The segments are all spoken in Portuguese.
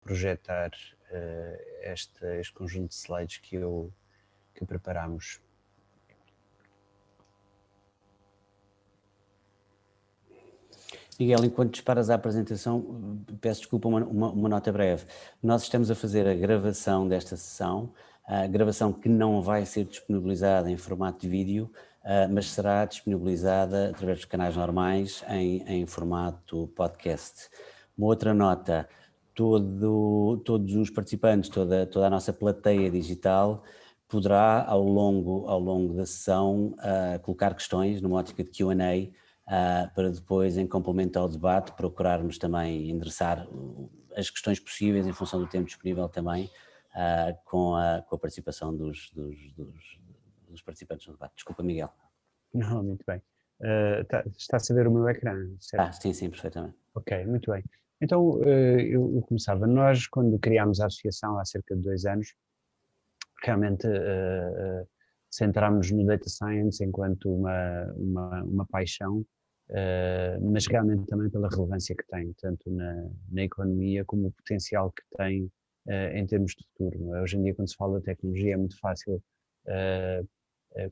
projetar este conjunto de slides que preparámos. Miguel, enquanto disparas a apresentação, peço desculpa, uma nota breve. Nós estamos a fazer a gravação desta sessão, a gravação que não vai ser disponibilizada em formato de vídeo, mas será disponibilizada através dos canais normais em formato podcast. Uma outra nota, todos os participantes, toda a nossa plateia digital poderá, ao longo da sessão, colocar questões numa ótica de Q&A, para depois, em complemento ao debate, procurarmos também endereçar as questões possíveis em função do tempo disponível também, com a participação dos participantes no debate. Desculpa, Miguel. Não, muito bem. Está-se a ver o meu ecrã, certo? Sim, perfeitamente. Ok, muito bem. Então, eu começava. Nós, quando criámos a associação há cerca de 2 anos, realmente centrámos no Data Science enquanto uma paixão, mas realmente também pela relevância que tem, tanto na economia como o potencial que tem em termos de futuro. Hoje em dia, quando se fala de tecnologia, é muito fácil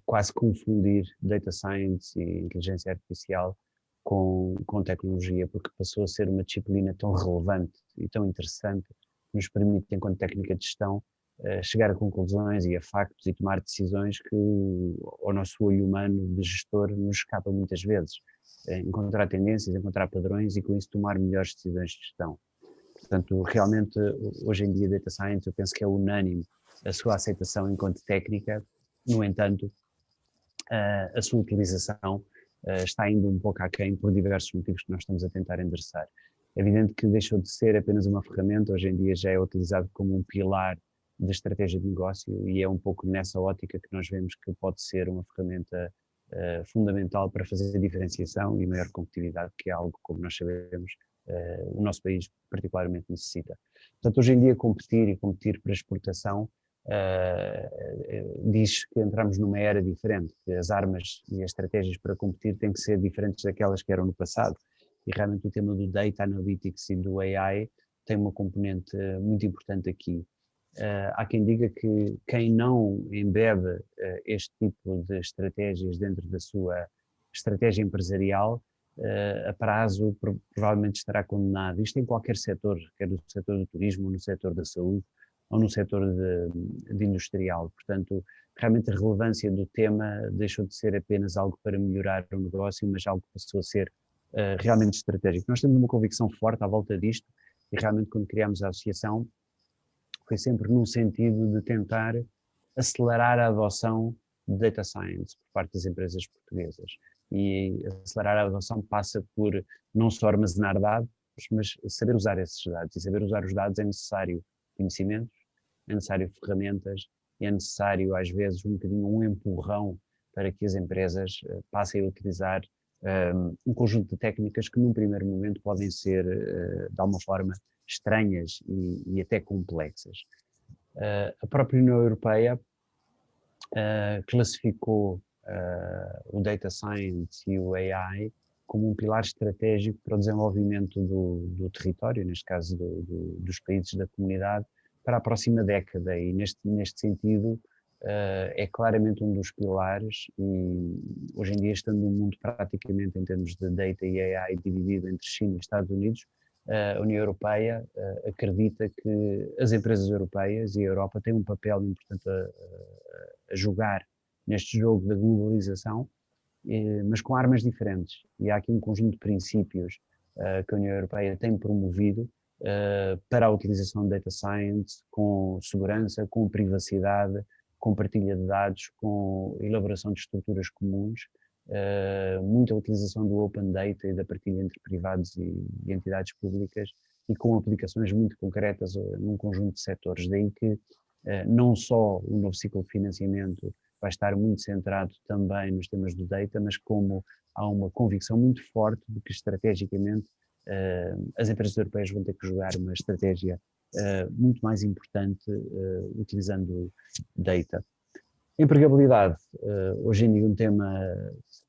quase confundir Data Science e inteligência artificial com tecnologia, porque passou a ser uma disciplina tão relevante e tão interessante que nos permite, enquanto técnica de gestão, chegar a conclusões e a factos e tomar decisões que ao nosso olho humano de gestor nos escapa muitas vezes. Encontrar tendências, encontrar padrões e com isso tomar melhores decisões de gestão. Portanto, realmente, hoje em dia, Data Science, eu penso que é unânime a sua aceitação enquanto técnica. No entanto, a sua utilização está indo um pouco aquém por diversos motivos que nós estamos a tentar endereçar. É evidente que deixou de ser apenas uma ferramenta, hoje em dia já é utilizado como um pilar da estratégia de negócio e é um pouco nessa ótica que nós vemos que pode ser uma ferramenta fundamental para fazer a diferenciação e maior competitividade, que é algo, como nós sabemos, o nosso país particularmente necessita. Portanto, hoje em dia competir para exportação diz que entramos numa era diferente, que as armas e as estratégias para competir têm que ser diferentes daquelas que eram no passado. E realmente o tema do Data Analytics e do AI tem uma componente muito importante aqui. Há quem diga que quem não embebe este tipo de estratégias dentro da sua estratégia empresarial, a prazo provavelmente estará condenado. Isto em qualquer setor, quer no setor do turismo, no setor da saúde, ou no setor de industrial. Portanto, realmente a relevância do tema deixou de ser apenas algo para melhorar o negócio, mas algo que passou a ser realmente estratégico. Nós temos uma convicção forte à volta disto e realmente quando criámos a associação foi sempre num sentido de tentar acelerar a adoção de Data Science por parte das empresas portuguesas. E acelerar a adoção passa por não só armazenar dados, mas saber usar esses dados. E saber usar os dados é necessário conhecimentos, é necessário ferramentas e é necessário, às vezes, um bocadinho um empurrão para que as empresas passem a utilizar um conjunto de técnicas que num primeiro momento podem ser, de alguma forma, estranhas e até complexas. A própria União Europeia classificou o Data Science e o AI como um pilar estratégico para o desenvolvimento do território, neste caso dos países da comunidade, para a próxima década e neste sentido é claramente um dos pilares e hoje em dia estando no mundo praticamente em termos de data e AI dividido entre China e Estados Unidos, a União Europeia acredita que as empresas europeias e a Europa têm um papel importante a jogar neste jogo da globalização, mas com armas diferentes. E há aqui um conjunto de princípios que a União Europeia tem promovido para a utilização de data science com segurança, com privacidade, com partilha de dados, com elaboração de estruturas comuns, muita utilização do open data e da partilha entre privados e entidades públicas e com aplicações muito concretas num conjunto de setores. Daí que não só o novo ciclo de financiamento vai estar muito centrado também nos temas do data, mas como há uma convicção muito forte de que estrategicamente as empresas europeias vão ter que jogar uma estratégia muito mais importante utilizando data. Empregabilidade, hoje em dia um tema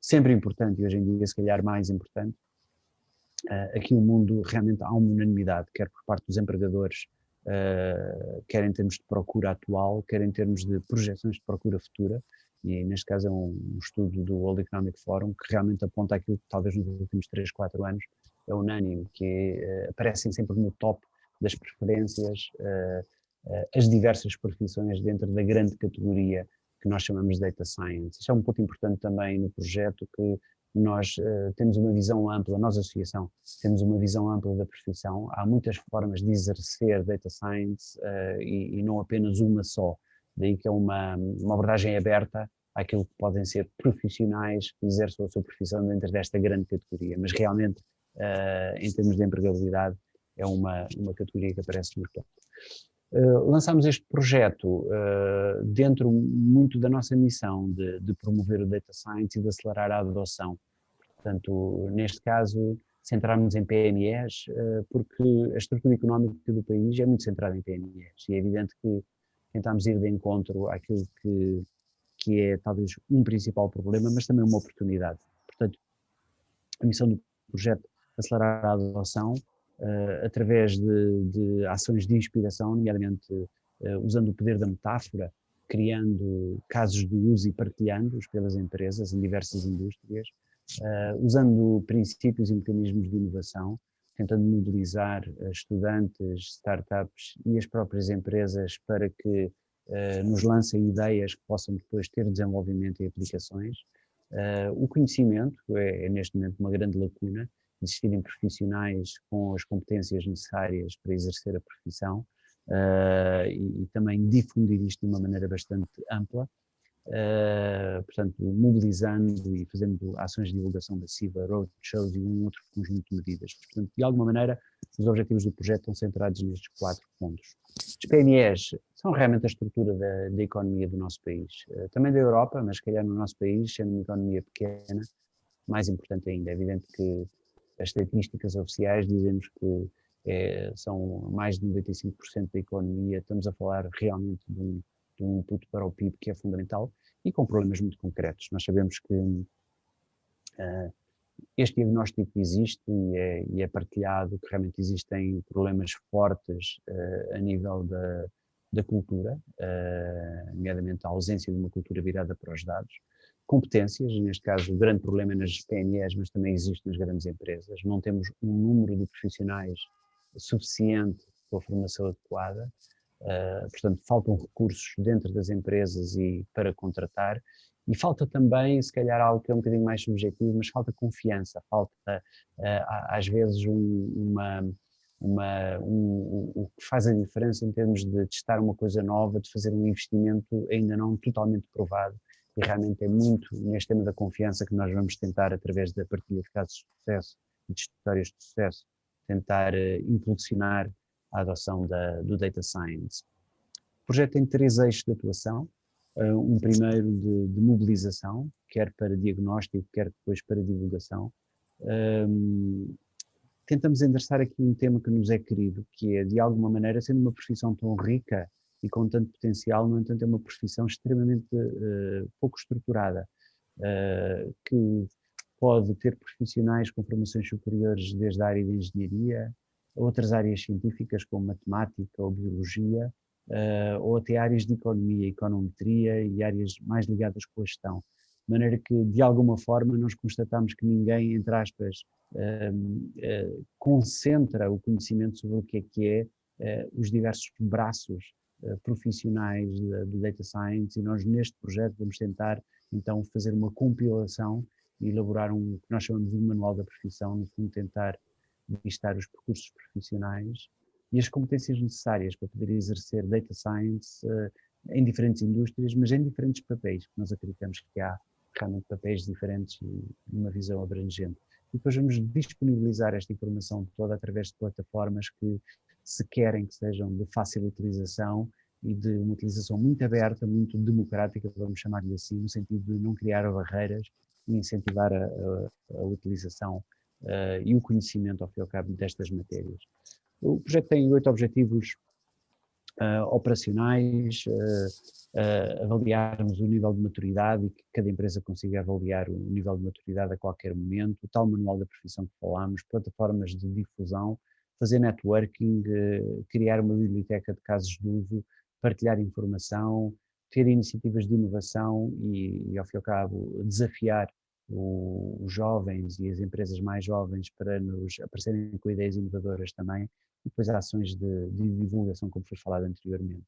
sempre importante e hoje em dia se calhar mais importante. Aqui no mundo realmente há uma unanimidade, quer por parte dos empregadores, quer em termos de procura atual, quer em termos de projeções de procura futura, e neste caso é um estudo do World Economic Forum que realmente aponta aquilo que talvez nos últimos 3, 4 anos é unânime, que aparecem sempre no top das preferências as diversas profissões dentro da grande categoria que nós chamamos de Data Science. Isto é um ponto importante também no projeto, que nós temos uma visão ampla, nós, associação, temos uma visão ampla da profissão. Há muitas formas de exercer Data Science e não apenas uma só. Daí que é uma abordagem aberta àquilo que podem ser profissionais que exerçam a sua profissão dentro desta grande categoria. Mas realmente, em termos de empregabilidade, é uma categoria que aparece no topo. Lançámos este projeto dentro muito da nossa missão de promover o Data Science e de acelerar a adoção. Portanto, neste caso, centrarmos em PMEs, porque a estrutura económica do país é muito centrada em PMEs, e é evidente que tentamos ir de encontro àquilo que é talvez um principal problema, mas também uma oportunidade. Portanto, a missão do projeto é acelerar a adoção através de ações de inspiração, nomeadamente usando o poder da metáfora, criando casos de uso e partilhando-os pelas empresas em diversas indústrias, usando princípios e mecanismos de inovação, tentando mobilizar estudantes, startups e as próprias empresas para que nos lancem ideias que possam depois ter desenvolvimento e aplicações. O conhecimento é neste momento uma grande lacuna, existirem profissionais com as competências necessárias para exercer a profissão e também difundir isto de uma maneira bastante ampla. Portanto, mobilizando e fazendo ações de divulgação massiva, roadshows e um outro conjunto de medidas. Portanto, de alguma maneira, os objetivos do projeto estão centrados nestes 4 pontos. Os PMEs são realmente a estrutura da economia do nosso país, também da Europa, mas se calhar no nosso país, sendo uma economia pequena, mais importante ainda. É evidente que as estatísticas oficiais dizem-nos que são mais de 95% da economia. Estamos a falar realmente de um input para o PIB que é fundamental e com problemas muito concretos. Nós sabemos que este diagnóstico existe e é partilhado, que realmente existem problemas fortes a nível da cultura, nomeadamente a ausência de uma cultura virada para os dados. Competências, neste caso o grande problema é nas PMEs, mas também existe nas grandes empresas. Não temos um número de profissionais suficiente com a formação adequada. Portanto, faltam recursos dentro das empresas e para contratar, e falta também, se calhar, algo que é um bocadinho mais subjetivo, mas falta confiança, falta às vezes o que faz a diferença em termos de testar uma coisa nova, de fazer um investimento ainda não totalmente provado, e realmente é muito neste tema da confiança que nós vamos tentar, através da partilha de casos de sucesso e de histórias de sucesso, tentar impulsionar a adoção do Data Science. O projeto tem 3 eixos de atuação, um primeiro de mobilização, quer para diagnóstico, quer depois para divulgação. Tentamos endereçar aqui um tema que nos é querido, que é, de alguma maneira, sendo uma profissão tão rica e com tanto potencial, no entanto é uma profissão extremamente pouco estruturada, que pode ter profissionais com formações superiores desde a área de engenharia, outras áreas científicas como matemática ou biologia, ou até áreas de economia, econometria e áreas mais ligadas com a gestão. De maneira que, de alguma forma, nós constatamos que ninguém, entre aspas, concentra o conhecimento sobre o que é os diversos braços profissionais do Data Science, e nós neste projeto vamos tentar então fazer uma compilação e elaborar que nós chamamos de um manual da profissão, no fundo tentar listar os percursos profissionais e as competências necessárias para poder exercer Data Science em diferentes indústrias, mas em diferentes papéis, porque nós acreditamos que há realmente papéis diferentes e uma visão abrangente. E depois vamos disponibilizar esta informação toda através de plataformas que se querem que sejam de fácil utilização e de uma utilização muito aberta, muito democrática, vamos chamar-lhe assim, no sentido de não criar barreiras e incentivar a utilização e o conhecimento, ao fim e ao cabo, destas matérias. O projeto tem 8 objetivos operacionais, avaliarmos o nível de maturidade e que cada empresa consiga avaliar o nível de maturidade a qualquer momento, o tal manual da profissão que falámos, plataformas de difusão, fazer networking, criar uma biblioteca de casos de uso, partilhar informação, ter iniciativas de inovação e ao fim e ao cabo, desafiar os jovens e as empresas mais jovens para nos aparecerem com ideias inovadoras também, e depois ações de divulgação, como foi falado anteriormente.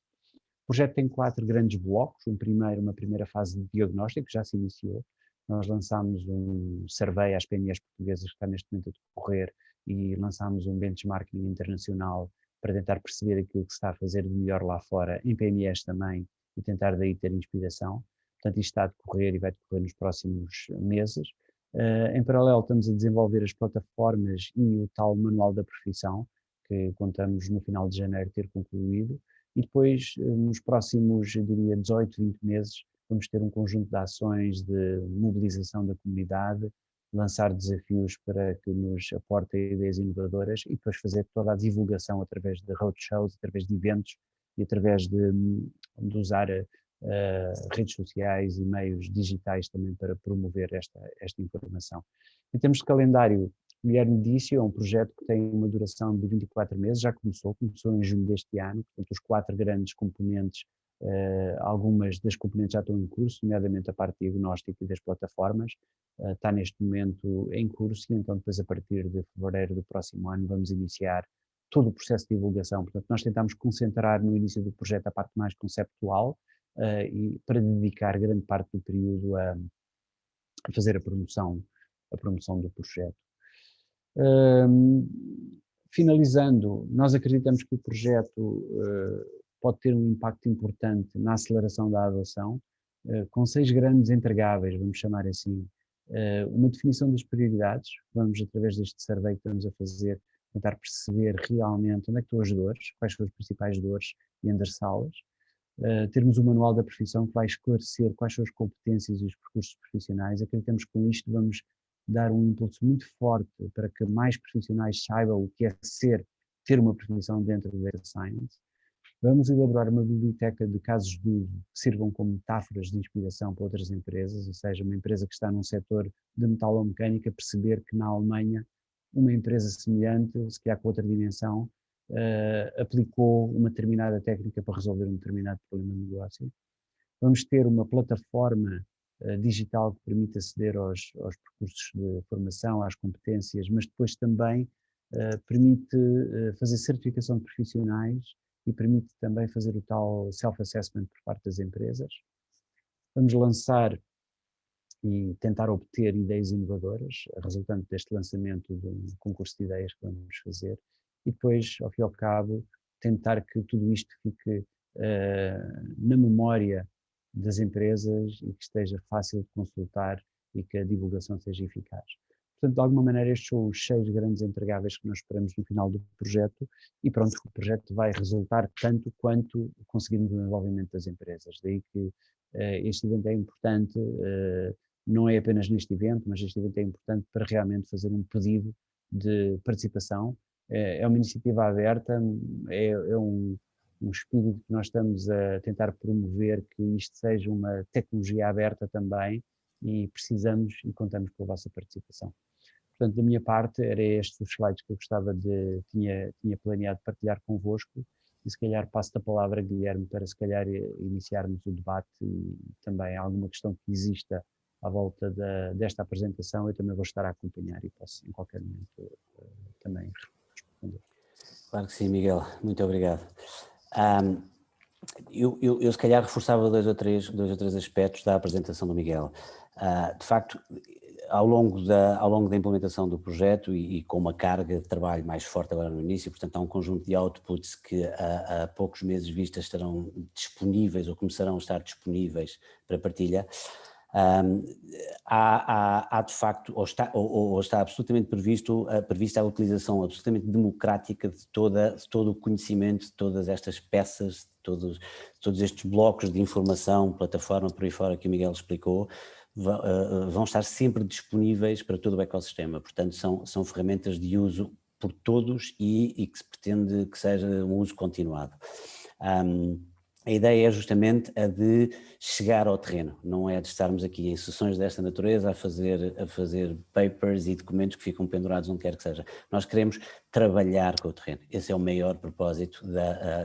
O projeto tem 4 grandes blocos. Uma primeira fase de diagnóstico, que já se iniciou. Nós lançámos um survey às PMEs portuguesas que está neste momento a decorrer e lançámos um benchmarking internacional para tentar perceber aquilo que se está a fazer de melhor lá fora, em PMEs também, e tentar daí ter inspiração. Portanto, isto está a decorrer e vai decorrer nos próximos meses. Em paralelo, estamos a desenvolver as plataformas e o tal manual da profissão, que contamos no final de janeiro ter concluído. E depois, nos próximos, eu diria, 18, 20 meses, vamos ter um conjunto de ações de mobilização da comunidade, lançar desafios para que nos aportem ideias inovadoras e depois fazer toda a divulgação através de roadshows, através de eventos e através de usar redes sociais e meios digitais também para promover esta informação. Em termos de calendário, o Guilherme disse, é um projeto que tem uma duração de 24 meses, já começou em junho deste ano, portanto os 4 grandes componentes, algumas das componentes já estão em curso, nomeadamente a parte diagnóstica e das plataformas, está neste momento em curso e então depois a partir de fevereiro do próximo ano vamos iniciar todo o processo de divulgação. Portanto, nós tentamos concentrar no início do projeto a parte mais conceptual e para dedicar grande parte do período a fazer a promoção do projeto. Finalizando, nós acreditamos que o projeto pode ter um impacto importante na aceleração da adoção, com 6 grandes entregáveis, vamos chamar assim. Uma definição das prioridades, vamos através deste survey que estamos a fazer, tentar perceber realmente onde é que estão as dores, quais são as principais dores e endereçá-las. Termos um manual da profissão que vai esclarecer quais são as competências e os percursos profissionais. Acreditamos que com isto vamos dar um impulso muito forte para que mais profissionais saibam o que é ter uma profissão dentro do Data Science. Vamos elaborar uma biblioteca de casos de uso que sirvam como metáforas de inspiração para outras empresas, ou seja, uma empresa que está num setor de metalomecânica, perceber que na Alemanha uma empresa semelhante, se calhar com outra dimensão, aplicou uma determinada técnica para resolver um determinado problema de negócio. Vamos ter uma plataforma digital que permite aceder aos percursos de formação, às competências, mas depois também permite fazer certificação de profissionais e permite também fazer o tal self-assessment por parte das empresas. Vamos lançar e tentar obter ideias inovadoras, resultante deste lançamento de um concurso de ideias que vamos fazer, e depois, ao fim e ao cabo, tentar que tudo isto fique na memória das empresas e que esteja fácil de consultar e que a divulgação seja eficaz. Portanto, de alguma maneira, estes são os 6 grandes entregáveis que nós esperamos no final do projeto e pronto, o projeto vai resultar tanto quanto conseguirmos o envolvimento das empresas. Daí que este evento é importante, não é apenas neste evento, mas este evento é importante para realmente fazer um pedido de participação. É uma iniciativa aberta, é um espírito que nós estamos a tentar promover, que isto seja uma tecnologia aberta também e precisamos e contamos com a vossa participação. Portanto, da minha parte, era estes os slides que eu gostava tinha planeado partilhar convosco e se calhar passo a palavra a Guilherme para se calhar iniciarmos o debate e também alguma questão que exista à volta desta apresentação, eu também vou estar a acompanhar e posso em qualquer momento também responder. Claro que sim, Miguel, muito obrigado. Eu se calhar reforçava dois ou três aspectos da apresentação do Miguel. De facto, ao longo da implementação do projeto e com uma carga de trabalho mais forte agora no início, portanto há um conjunto de outputs que a poucos meses vistas estarão disponíveis ou começarão a estar disponíveis para partilha. Há de facto, ou está absolutamente prevista a utilização absolutamente democrática de todo o conhecimento, de todas estas peças, de todos estes blocos de informação, plataforma por aí fora que o Miguel explicou, vão estar sempre disponíveis para todo o ecossistema, portanto são ferramentas de uso por todos e que se pretende que seja um uso continuado. A ideia é justamente a de chegar ao terreno, não é de estarmos aqui em sessões desta natureza a fazer papers e documentos que ficam pendurados onde quer que seja. Nós queremos trabalhar com o terreno. Esse é o maior propósito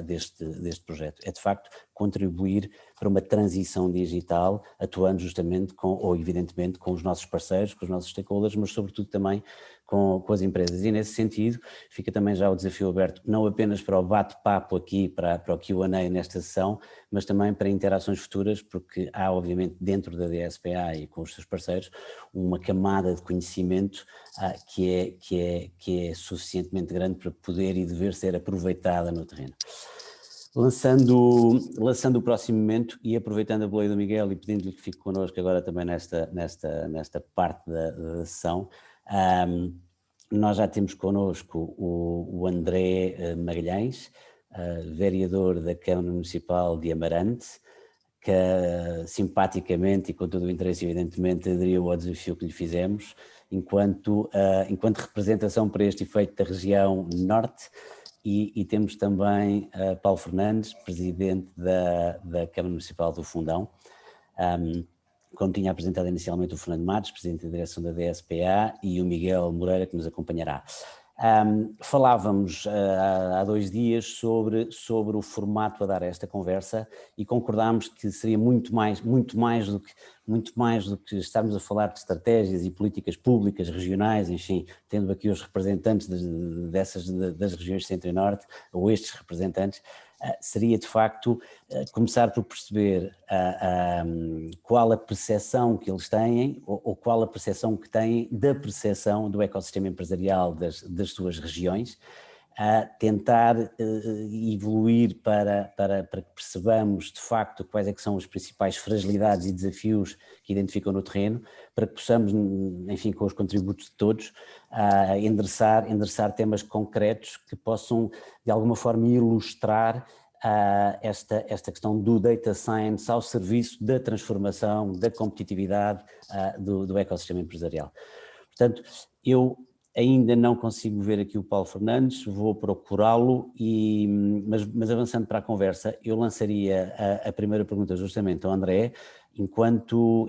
deste projeto, é de facto contribuir para uma transição digital, atuando justamente ou evidentemente com os nossos parceiros, com os nossos stakeholders, mas sobretudo também com as empresas. E nesse sentido fica também já o desafio aberto, não apenas para o bate-papo aqui, para o Q&A nesta sessão, mas também para interações futuras, porque há obviamente dentro da DSPA e com os seus parceiros uma camada de conhecimento que é suficientemente grande para poder e dever ser aproveitada no terreno. Lançando o próximo momento e aproveitando a boleia do Miguel e pedindo-lhe que fique connosco agora também nesta parte da sessão, nós já temos connosco o André Magalhães, vereador da Câmara Municipal de Amarante, que simpaticamente e com todo o interesse evidentemente aderiu ao desafio que lhe fizemos, enquanto representação para este efeito da região norte, e temos também Paulo Fernandes, presidente da Câmara Municipal do Fundão, como tinha apresentado inicialmente o Fernando Matos, presidente da direção da DSPA, e o Miguel Moreira, que nos acompanhará. Falávamos há 2 dias sobre o formato a dar a esta conversa e concordámos que seria muito mais do que estarmos a falar de estratégias e políticas públicas regionais, enfim, tendo aqui os representantes das regiões centro e norte, ou estes representantes, seria de facto começar por perceber qual a percepção que eles têm ou qual a percepção que têm da percepção do ecossistema empresarial das suas regiões, tentar evoluir para que percebamos de facto quais é que são as principais fragilidades e desafios que identificam no terreno, para que possamos, enfim, com os contributos de todos, endereçar temas concretos que possam de alguma forma ilustrar esta questão do data science ao serviço da transformação, da competitividade do ecossistema empresarial. Portanto, eu ainda não consigo ver aqui o Paulo Fernandes, vou procurá-lo, mas avançando para a conversa, eu lançaria a primeira pergunta justamente ao André, enquanto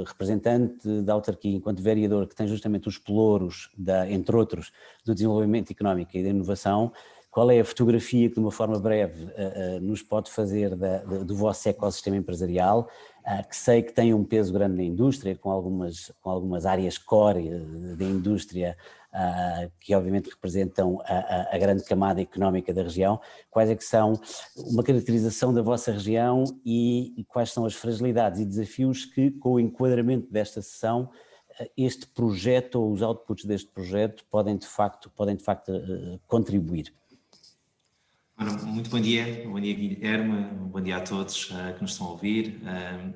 representante da autarquia, enquanto vereador que tem justamente os pelouros, entre outros, do desenvolvimento económico e da inovação. Qual é a fotografia que de uma forma breve nos pode fazer do vosso ecossistema empresarial, que sei que tem um peso grande na indústria, com algumas áreas core da indústria que obviamente representam a grande camada económica da região. Quais é que são uma caracterização da vossa região e quais são as fragilidades e desafios que, com o enquadramento desta sessão, este projeto ou os outputs deste projeto podem de facto contribuir? Muito bom dia Guilherme, bom dia a todos que nos estão a ouvir,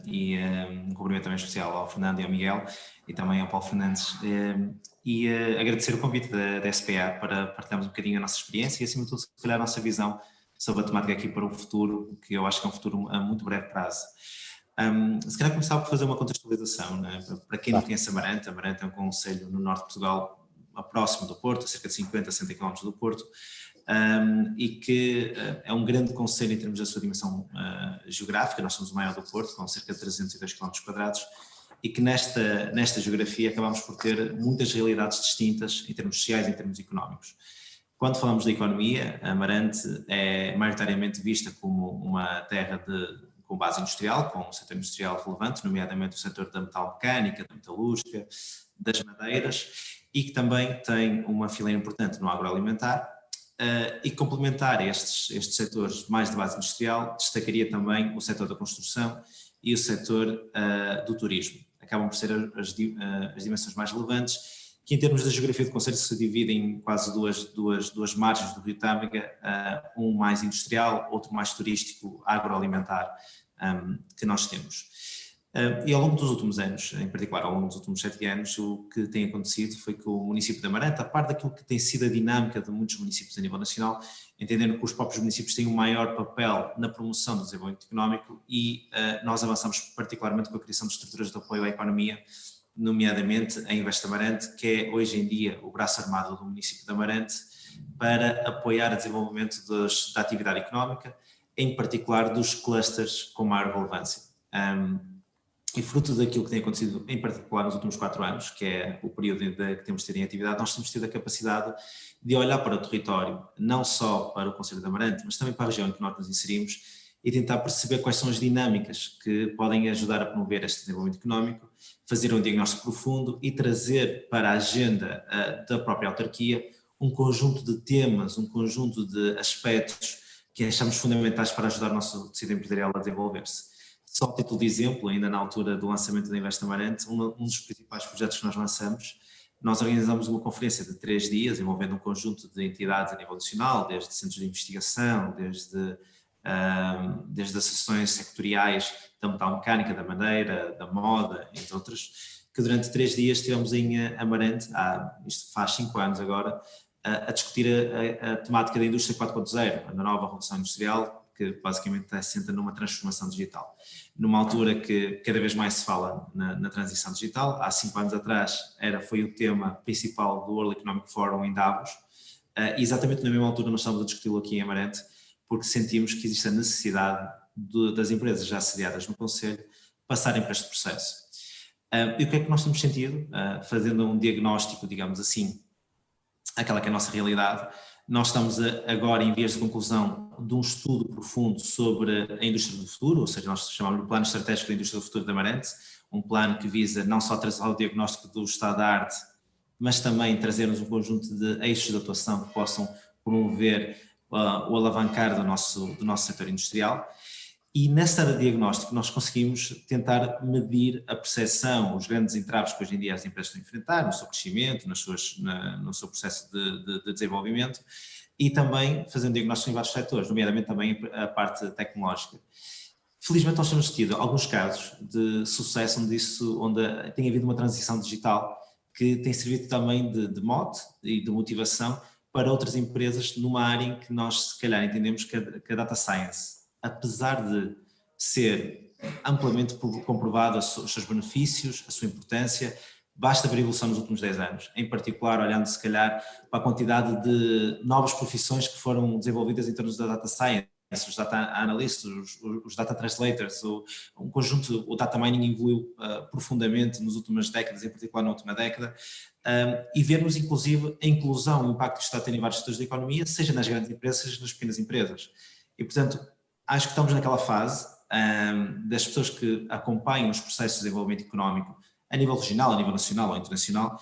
e um cumprimento também especial ao Fernando e ao Miguel e também ao Paulo Fernandes, e agradecer o convite da SPA para partilharmos um bocadinho a nossa experiência e acima de tudo se calhar a nossa visão sobre a temática aqui para o futuro, que eu acho que é um futuro a muito breve prazo. Se calhar começar por fazer uma contextualização, né? Para quem não conhece Amarante é um concelho no norte de Portugal, próximo do Porto, a cerca de 50 a 60 km do Porto, e que é um grande concelho em termos da sua dimensão geográfica. Nós somos o maior do Porto, com cerca de 302 km², e que nesta geografia acabamos por ter muitas realidades distintas em termos sociais e em termos económicos. Quando falamos da economia, Amarante é maioritariamente vista como uma terra com base industrial, com um setor industrial relevante, nomeadamente o setor da metalmecânica, da metalúrgica, das madeiras, e que também tem uma fileira importante no agroalimentar. E complementar estes setores mais de base industrial, destacaria também o setor da construção e o setor do turismo. Acabam por ser as dimensões mais relevantes, que em termos da geografia do concelho se dividem em quase duas margens do Rio Tâmega, um mais industrial, outro mais turístico, agroalimentar, que nós temos. E ao longo dos últimos anos, em particular ao longo dos últimos 7 anos, o que tem acontecido foi que o município de Amarante, a par daquilo que tem sido a dinâmica de muitos municípios a nível nacional, entendendo que os próprios municípios têm um maior papel na promoção do desenvolvimento económico, e nós avançamos particularmente com a criação de estruturas de apoio à economia, nomeadamente a Invest Amarante, que é hoje em dia o braço armado do município de Amarante para apoiar o desenvolvimento da atividade económica, em particular dos clusters com maior relevância. E fruto daquilo que tem acontecido, em particular nos últimos 4 anos, que é o período que temos tido em atividade, nós temos tido a capacidade de olhar para o território, não só para o Concelho de Amarante, mas também para a região em que nós nos inserimos, e tentar perceber quais são as dinâmicas que podem ajudar a promover este desenvolvimento económico, fazer um diagnóstico profundo e trazer para a agenda da própria autarquia um conjunto de temas, um conjunto de aspectos que achamos fundamentais para ajudar o nosso tecido empresarial a desenvolver-se. Só a título de exemplo, ainda na altura do lançamento da Invest Amarante, um dos principais projetos que nós lançamos, nós organizamos uma conferência de 3 dias, envolvendo um conjunto de entidades a nível nacional, desde centros de investigação, desde associações sectoriais da metalmecânica, da madeira, da moda, entre outras, que durante 3 dias estivemos em Amarante, isto faz 5 anos agora, a discutir a temática da indústria 4.0, a nova revolução industrial, que basicamente assenta numa transformação digital. Numa altura que cada vez mais se fala na transição digital, há 5 anos atrás foi o tema principal do World Economic Forum em Davos, e exatamente na mesma altura nós estamos a discuti-lo aqui em Amarante, porque sentimos que existe a necessidade das empresas já sediadas no Concelho passarem para este processo. E o que é que nós temos sentido? Fazendo um diagnóstico, digamos assim, aquela que é a nossa realidade, nós estamos agora em vias de conclusão de um estudo profundo sobre a indústria do futuro, ou seja, nós chamamos de Plano Estratégico da Indústria do Futuro de Amarante, um plano que visa não só trazer o diagnóstico do estado da arte, mas também trazer-nos um conjunto de eixos de atuação que possam promover o alavancar do nosso setor industrial. E nessa área de diagnóstico nós conseguimos tentar medir a percepção, os grandes entraves que hoje em dia as empresas estão a enfrentar, no seu crescimento, no seu processo de desenvolvimento, e também fazendo diagnóstico em vários setores, nomeadamente também a parte tecnológica. Felizmente nós temos tido alguns casos de sucesso onde tem havido uma transição digital que tem servido também de mote e de motivação para outras empresas numa área em que nós se calhar entendemos que a data science, apesar de ser amplamente comprovado os seus benefícios, a sua importância, basta ver a evolução nos últimos 10 anos, em particular olhando se calhar para a quantidade de novas profissões que foram desenvolvidas em termos da data science, os data analysts, os data translators, um conjunto, o data mining evoluiu profundamente nas últimas décadas, em particular na última década, e vermos inclusive a inclusão, o impacto que está a ter em vários setores da economia, seja nas grandes empresas, seja nas pequenas empresas. E portanto, acho que estamos naquela fase das pessoas que acompanham os processos de desenvolvimento económico a nível regional, a nível nacional ou internacional,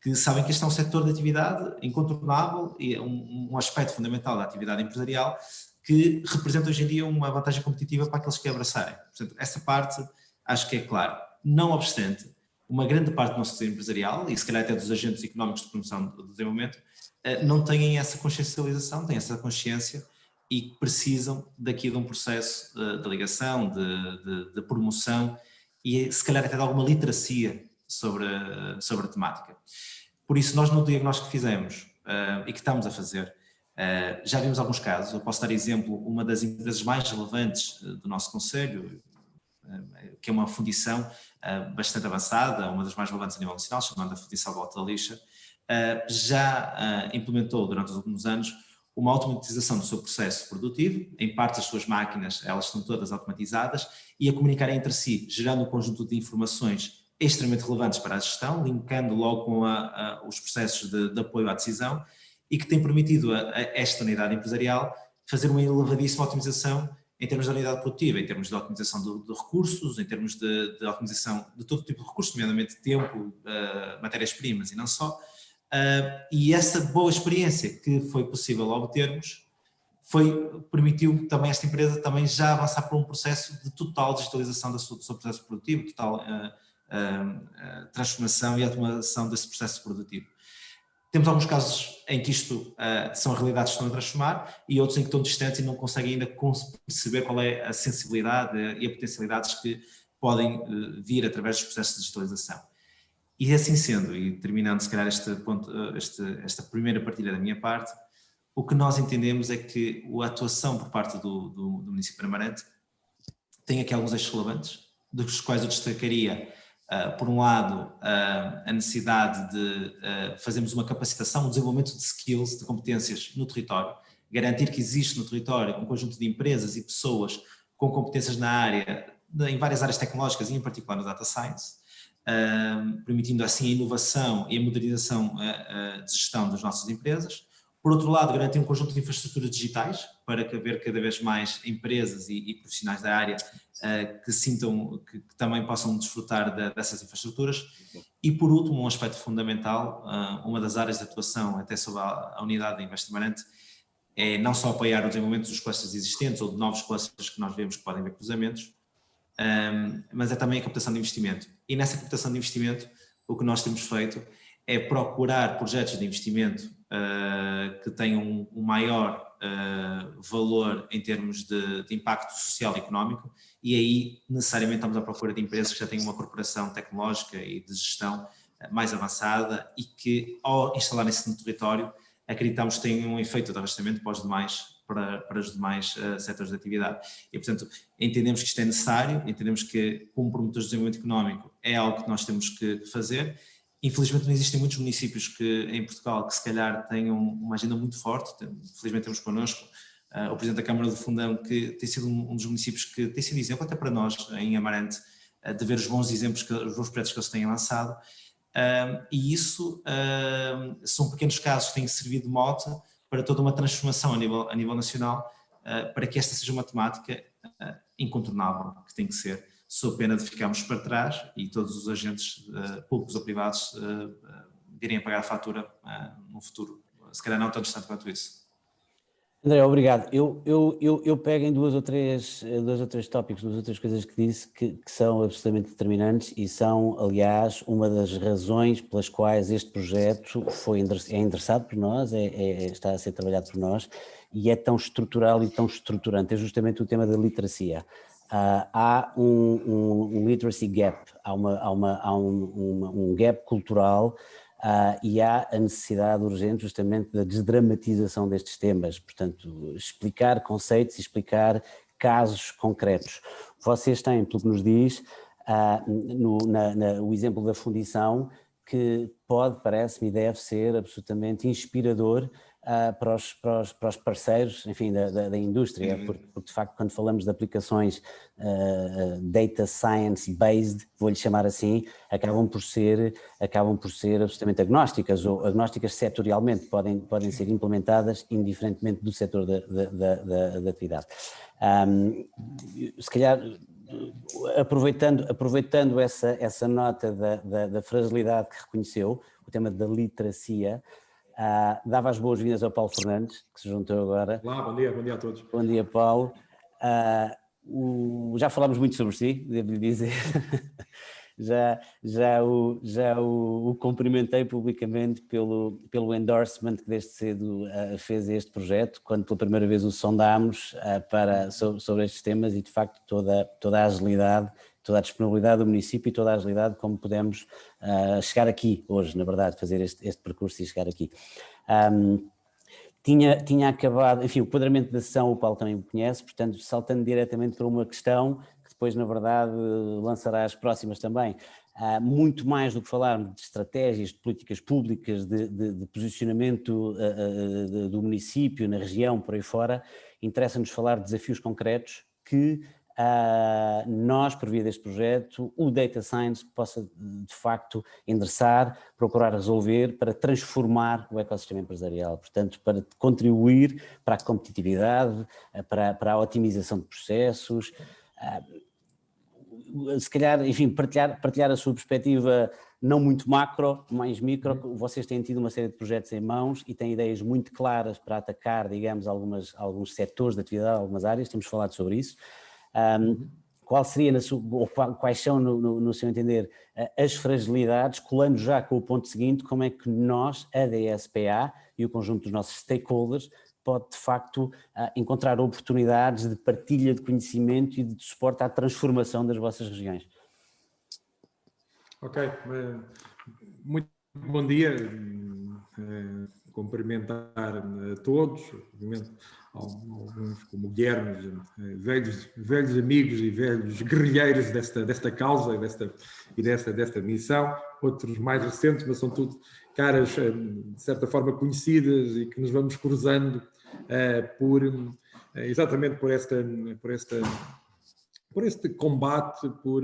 que sabem que este é um setor de atividade incontornável e um aspecto fundamental da atividade empresarial que representa hoje em dia uma vantagem competitiva para aqueles que a abraçarem. Portanto, essa parte acho que é claro. Não obstante, uma grande parte do nosso setor empresarial, e se calhar até dos agentes económicos de promoção do desenvolvimento, não têm essa consciencialização, têm essa consciência e precisam daqui de um processo de ligação, de promoção e se calhar até de alguma literacia sobre a temática. Por isso nós no diagnóstico que fizemos e que estamos a fazer, já vimos alguns casos. Eu posso dar exemplo, uma das empresas mais relevantes do nosso concelho, que é uma fundição bastante avançada, uma das mais relevantes a nível nacional, chamada Fundição Volta da Lixa, já implementou durante os últimos anos uma automatização do seu processo produtivo. Em parte das suas máquinas, elas estão todas automatizadas e a comunicarem entre si, gerando um conjunto de informações extremamente relevantes para a gestão, linkando logo com os processos de apoio à decisão e que tem permitido a esta unidade empresarial fazer uma elevadíssima otimização em termos de unidade produtiva, em termos de otimização de recursos, em termos de otimização de todo tipo de recursos, nomeadamente tempo, matérias-primas e não só. E essa boa experiência que foi possível obtermos permitiu também esta empresa também já avançar para um processo de total digitalização do seu processo produtivo, total transformação e automação desse processo produtivo. Temos alguns casos em que isto são realidades que estão a transformar e outros em que estão distantes e não conseguem ainda perceber qual é a sensibilidade e a potencialidades que podem vir através dos processos de digitalização. E assim sendo, e terminando se calhar esta primeira partilha da minha parte, o que nós entendemos é que a atuação por parte do município de Amarante tem aqui alguns eixos relevantes, dos quais eu destacaria, por um lado, a necessidade de fazermos uma capacitação, um desenvolvimento de skills, de competências no território, garantir que existe no território um conjunto de empresas e pessoas com competências na área em várias áreas tecnológicas e em particular no Data Science, permitindo assim a inovação e a modernização de gestão das nossas empresas. Por outro lado, garantir um conjunto de infraestruturas digitais para haver cada vez mais empresas e profissionais da área que sintam, que também possam desfrutar dessas infraestruturas. E por último, um aspecto fundamental, uma das áreas de atuação até sobre a unidade de Investment é não só apoiar o desenvolvimento dos clusters existentes ou de novos clusters que nós vemos que podem haver cruzamentos, mas é também a captação de investimento. E nessa captação de investimento, o que nós temos feito é procurar projetos de investimento que tenham um maior valor em termos de impacto social e económico, e aí necessariamente estamos à procura de empresas que já têm uma corporação tecnológica e de gestão mais avançada e que, ao instalarem-se no território, acreditamos que têm um efeito de arrastamento para os demais setores de atividade. E, portanto, entendemos que isto é necessário, entendemos que, como promotores de desenvolvimento económico, é algo que nós temos que fazer. Infelizmente não existem muitos municípios em Portugal que se calhar tenham uma agenda muito forte. Felizmente temos connosco o Presidente da Câmara do Fundão, que tem sido um dos municípios que tem sido exemplo até para nós em Amarante, de ver os bons exemplos, os bons projetos que eles têm lançado. E isso são pequenos casos que têm servido de mote para toda uma transformação a nível nacional, para que esta seja uma temática incontornável, que tem que ser, sob pena de ficarmos para trás e todos os agentes públicos ou privados virem a pagar a fatura no futuro, se calhar não tão distante quanto isso. André, obrigado. Eu pego em dois ou três tópicos, duas ou três coisas que disse que são absolutamente determinantes e são, aliás, uma das razões pelas quais este projeto é endereçado por nós, está a ser trabalhado por nós e é tão estrutural e tão estruturante. É justamente o tema da literacia. Há um literacy gap, há um gap cultural. E há a necessidade urgente justamente da desdramatização destes temas, portanto, explicar conceitos e explicar casos concretos. Vocês têm, pelo que nos diz, o exemplo da fundição, que parece-me e deve ser absolutamente inspirador para os parceiros, enfim, da indústria, porque de facto quando falamos de aplicações data science based, vou-lhe chamar assim, acabam por ser absolutamente agnósticas ou agnósticas setorialmente, podem ser implementadas indiferentemente do setor da atividade. Se calhar, aproveitando essa nota da fragilidade que reconheceu, o tema da literacia, dava as boas-vindas ao Paulo Fernandes, que se juntou agora. Olá, bom dia a todos. Bom dia, Paulo. Já falámos muito sobre si, devo-lhe dizer. já o cumprimentei publicamente pelo endorsement que desde cedo fez este projeto, quando pela primeira vez o sondámos sobre estes temas e de facto toda a agilidade, toda a disponibilidade do município e toda a agilidade como pudemos chegar aqui hoje, na verdade, fazer este percurso e chegar aqui. Tinha acabado, enfim, o quadramento da sessão o Paulo também me conhece, portanto, saltando diretamente para uma questão que depois, na verdade, lançará as próximas também. Muito mais do que falarmos de estratégias, de políticas públicas, de posicionamento do município, na região, por aí fora, interessa-nos falar de desafios concretos que nós, por via deste projeto, o Data Science possa de facto endereçar, procurar resolver para transformar o ecossistema empresarial, portanto para contribuir para a competitividade, para a otimização de processos, se calhar, enfim, partilhar a sua perspectiva não muito macro, mais micro. Vocês têm tido uma série de projetos em mãos e têm ideias muito claras para atacar, digamos, alguns setores de atividade, algumas áreas, temos falado sobre isso. Qual seria, quais são, no seu entender, as fragilidades, colando já com o ponto seguinte, como é que nós, a DSPA e o conjunto dos nossos stakeholders, pode de facto encontrar oportunidades de partilha de conhecimento e de suporte à transformação das vossas regiões? Ok, muito bom dia, cumprimentar a todos, obviamente alguns como o Guilherme, velhos amigos e velhos guerrilheiros desta causa e desta missão, outros mais recentes, mas são tudo caras de certa forma conhecidas e que nos vamos cruzando exatamente por esta este combate por,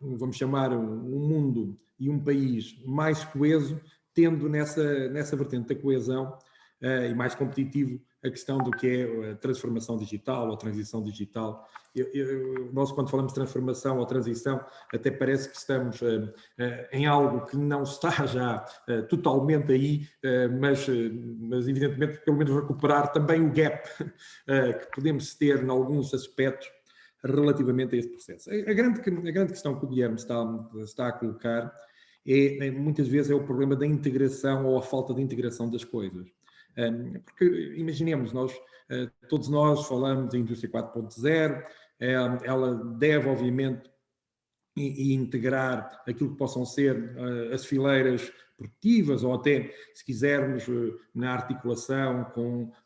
vamos chamar, um mundo e um país mais coeso, tendo nessa vertente da coesão e mais competitivo a questão do que é a transformação digital ou a transição digital. Nós, quando falamos de transformação ou transição, até parece que estamos em algo que não está já totalmente aí, mas evidentemente pelo menos recuperar também o gap que podemos ter em alguns aspectos relativamente a este processo. A grande questão que o Guilherme está a colocar muitas vezes é o problema da integração ou a falta de integração das coisas. Porque imaginemos, todos nós falamos de indústria 4.0, ela deve obviamente integrar aquilo que possam ser as fileiras produtivas ou até, se quisermos, na articulação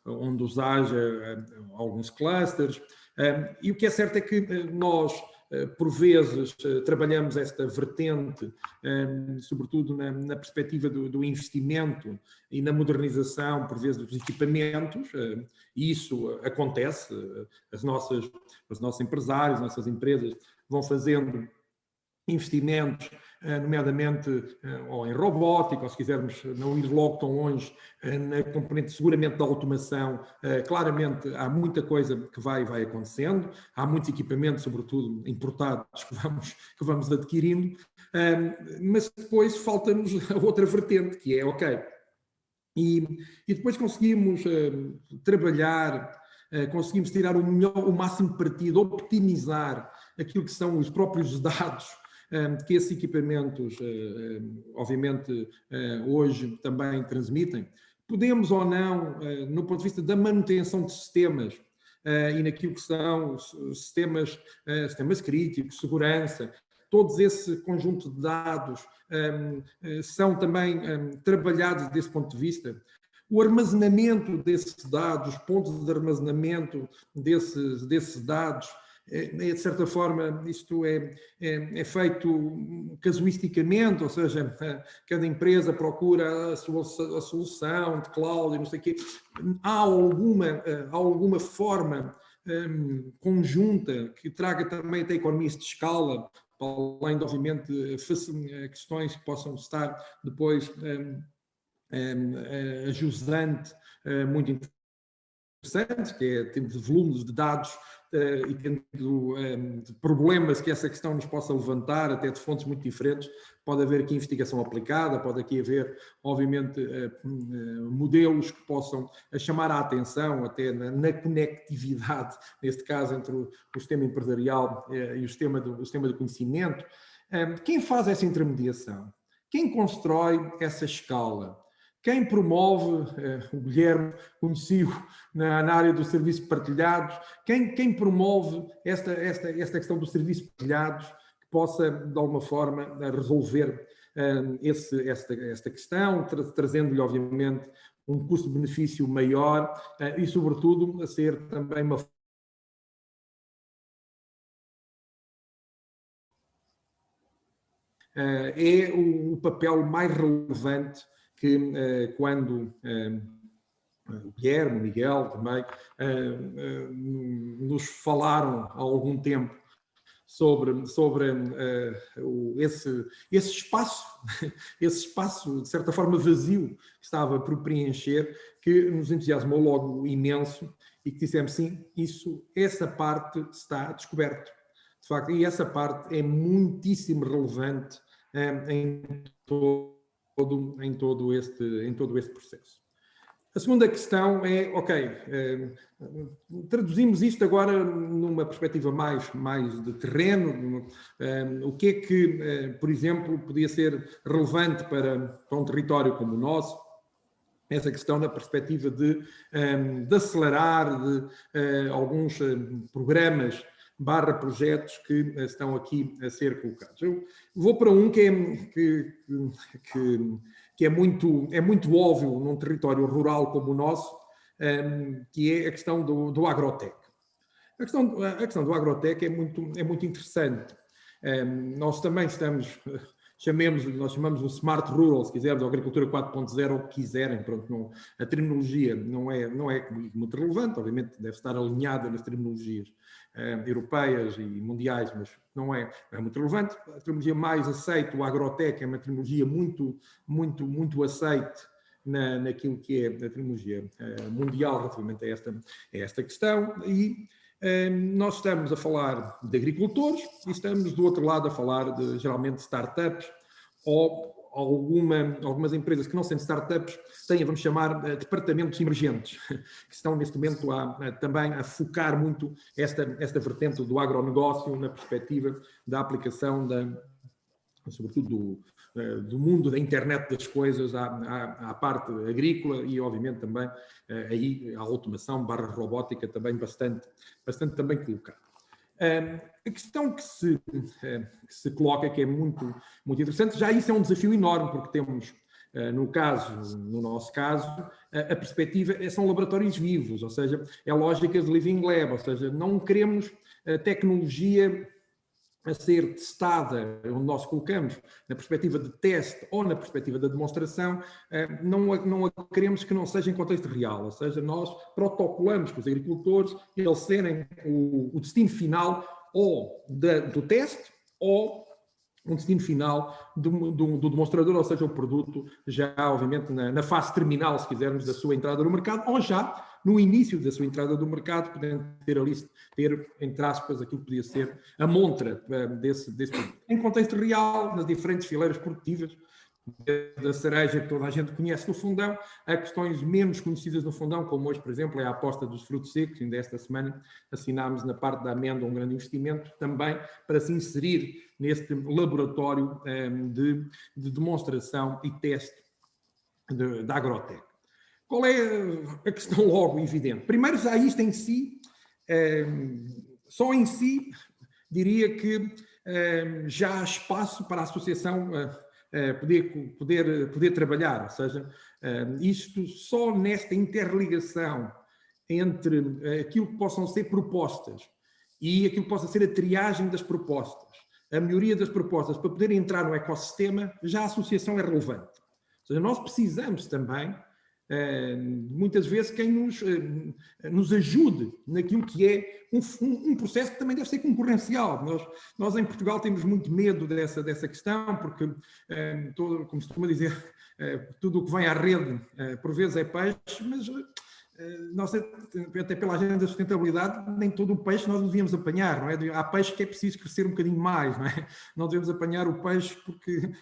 onde haja alguns clusters. E o que é certo é que nós, por vezes, trabalhamos esta vertente, sobretudo na perspectiva do investimento e na modernização, por vezes, dos equipamentos, e isso acontece. Os nossos empresários, as nossas empresas vão fazendo investimentos, nomeadamente ou em robótica, ou se quisermos não ir logo tão longe, na componente seguramente da automação. Claramente há muita coisa que vai acontecendo, há muitos equipamentos, sobretudo importados, que vamos adquirindo, mas depois falta-nos a outra vertente, que é, ok, e depois conseguimos trabalhar, conseguimos tirar o máximo partido, optimizar aquilo que são os próprios dados que esses equipamentos, obviamente, hoje também transmitem. Podemos ou não, no ponto de vista da manutenção de sistemas e naquilo que são sistemas críticos, segurança, todos esse conjunto de dados são também trabalhados desse ponto de vista. O armazenamento desses dados, pontos de armazenamento desses dados, de certa forma, isto é feito casuisticamente, ou seja, cada empresa procura a sua solução de cloud e não sei o quê. Há alguma forma conjunta que traga também até economias de escala, além de, obviamente, questões que possam estar depois ajusante muito interessantes, que é temos volumes de dados e tendo problemas que essa questão nos possa levantar, até de fontes muito diferentes. Pode haver aqui investigação aplicada, pode aqui haver, obviamente, modelos que possam chamar a atenção até na conectividade, neste caso, entre o sistema empresarial e o sistema de conhecimento. Quem faz essa intermediação? Quem constrói essa escala? Quem promove, o Guilherme conhecido na área dos serviços partilhados, quem promove esta questão dos serviços partilhados que possa, de alguma forma, resolver esta questão, trazendo-lhe, obviamente, um custo-benefício maior e, sobretudo, a ser também uma é o papel mais relevante que quando o Guilherme, o Miguel também, nos falaram há algum tempo sobre esse espaço, de certa forma vazio, que estava por preencher, que nos entusiasmou logo imenso e que dissemos sim, essa parte está descoberta. De facto, e essa parte é muitíssimo relevante em todo este processo. A segunda questão é, traduzimos isto agora numa perspectiva mais de terreno, o que é que, por exemplo, podia ser relevante para um território como o nosso, essa questão na perspectiva de acelerar alguns programas /projetos que estão aqui a ser colocados. Eu vou para um que é muito óbvio num território rural como o nosso, que é a questão do agrotech. A questão do agrotech é muito interessante. Nós também estamos, nós chamamos o Smart Rural, se quisermos, ou Agricultura 4.0, ou o que quiserem. Pronto, não, a terminologia não é muito relevante, obviamente deve estar alinhada nas terminologias europeias e mundiais, mas não é muito relevante. A terminologia mais aceita, o agrotech, é uma terminologia muito aceite naquilo que é a terminologia mundial relativamente a esta questão. E nós estamos a falar de agricultores e estamos do outro lado a falar geralmente de startups ou algumas empresas que não sendo startups têm, vamos chamar, departamentos emergentes, que estão neste momento também a focar muito esta vertente do agronegócio na perspectiva da aplicação sobretudo do mundo da internet das coisas à parte agrícola e obviamente também aí a automação / robótica também bastante também colocada. A questão que se coloca, que é muito interessante, já isso é um desafio enorme, porque temos, no nosso caso, a perspectiva são laboratórios vivos, ou seja, é lógica de living lab, ou seja, não queremos a tecnologia a ser testada, onde nós colocamos na perspectiva de teste ou na perspectiva da demonstração, não a queremos que não seja em contexto real, ou seja, nós protocolamos com os agricultores eles serem o destino final ou do teste ou um destino final do demonstrador, ou seja, o produto já, obviamente, na fase terminal, se quisermos, da sua entrada no mercado, ou já no início da sua entrada no mercado, podendo ter, entre aspas, aquilo que podia ser a montra desse produto. Em contexto real, nas diferentes fileiras produtivas, da cereja que toda a gente conhece no fundão, a questões menos conhecidas no fundão, como hoje, por exemplo, é a aposta dos frutos secos. Ainda esta semana assinámos na parte da amêndoa um grande investimento também para se inserir neste laboratório de demonstração e teste da agrotech. Qual é a questão logo evidente? Primeiro, já isto em si, só em si, diria que já há espaço para a associação poder trabalhar, ou seja, isto só nesta interligação entre aquilo que possam ser propostas e aquilo que possa ser a triagem das propostas, a melhoria das propostas para poder entrar no ecossistema, já a associação é relevante. Ou seja, nós precisamos também, muitas vezes, quem nos ajude naquilo que é um processo que também deve ser concorrencial. Nós em Portugal temos muito medo dessa questão, porque, como se costuma dizer, tudo o que vem à rede, por vezes é peixe, mas nós, até pela agenda da sustentabilidade, nem todo o peixe nós devíamos apanhar, não é? Há peixe que é preciso crescer um bocadinho mais, não é? Não devemos apanhar o peixe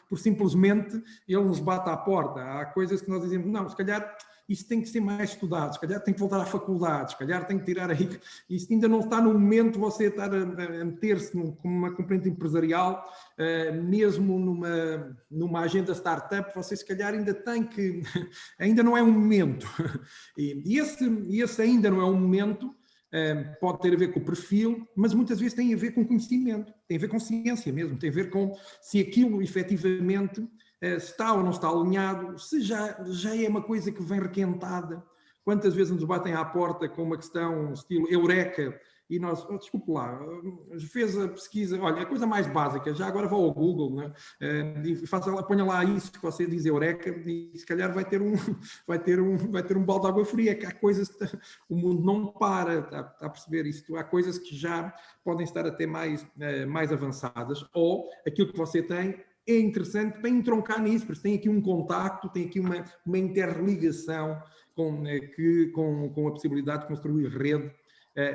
por simplesmente ele nos bate à porta. Há coisas que nós dizemos, não, se calhar isso tem que ser mais estudado, se calhar tem que voltar à faculdade, se calhar tem que tirar aí, isso ainda não está no momento de você estar a meter-se como uma componente empresarial, mesmo numa agenda startup, você se calhar ainda tem que, ainda não é um momento, e esse ainda não é um momento, pode ter a ver com o perfil, mas muitas vezes tem a ver com conhecimento, tem a ver com ciência mesmo, tem a ver com se aquilo efetivamente está ou não está alinhado, se já é uma coisa que vem requentada. Quantas vezes nos batem à porta com uma questão estilo eureka e nós, desculpe lá, fez a pesquisa, olha, a coisa mais básica, já agora vá ao Google, né? E ponha lá isso que você diz eureka e se calhar vai ter um balde de água fria, que há coisas que o mundo não para, está a perceber isto, há coisas que já podem estar até mais avançadas, ou aquilo que você tem é interessante para entroncar nisso, porque tem aqui um contacto, tem aqui uma interligação com a possibilidade de construir rede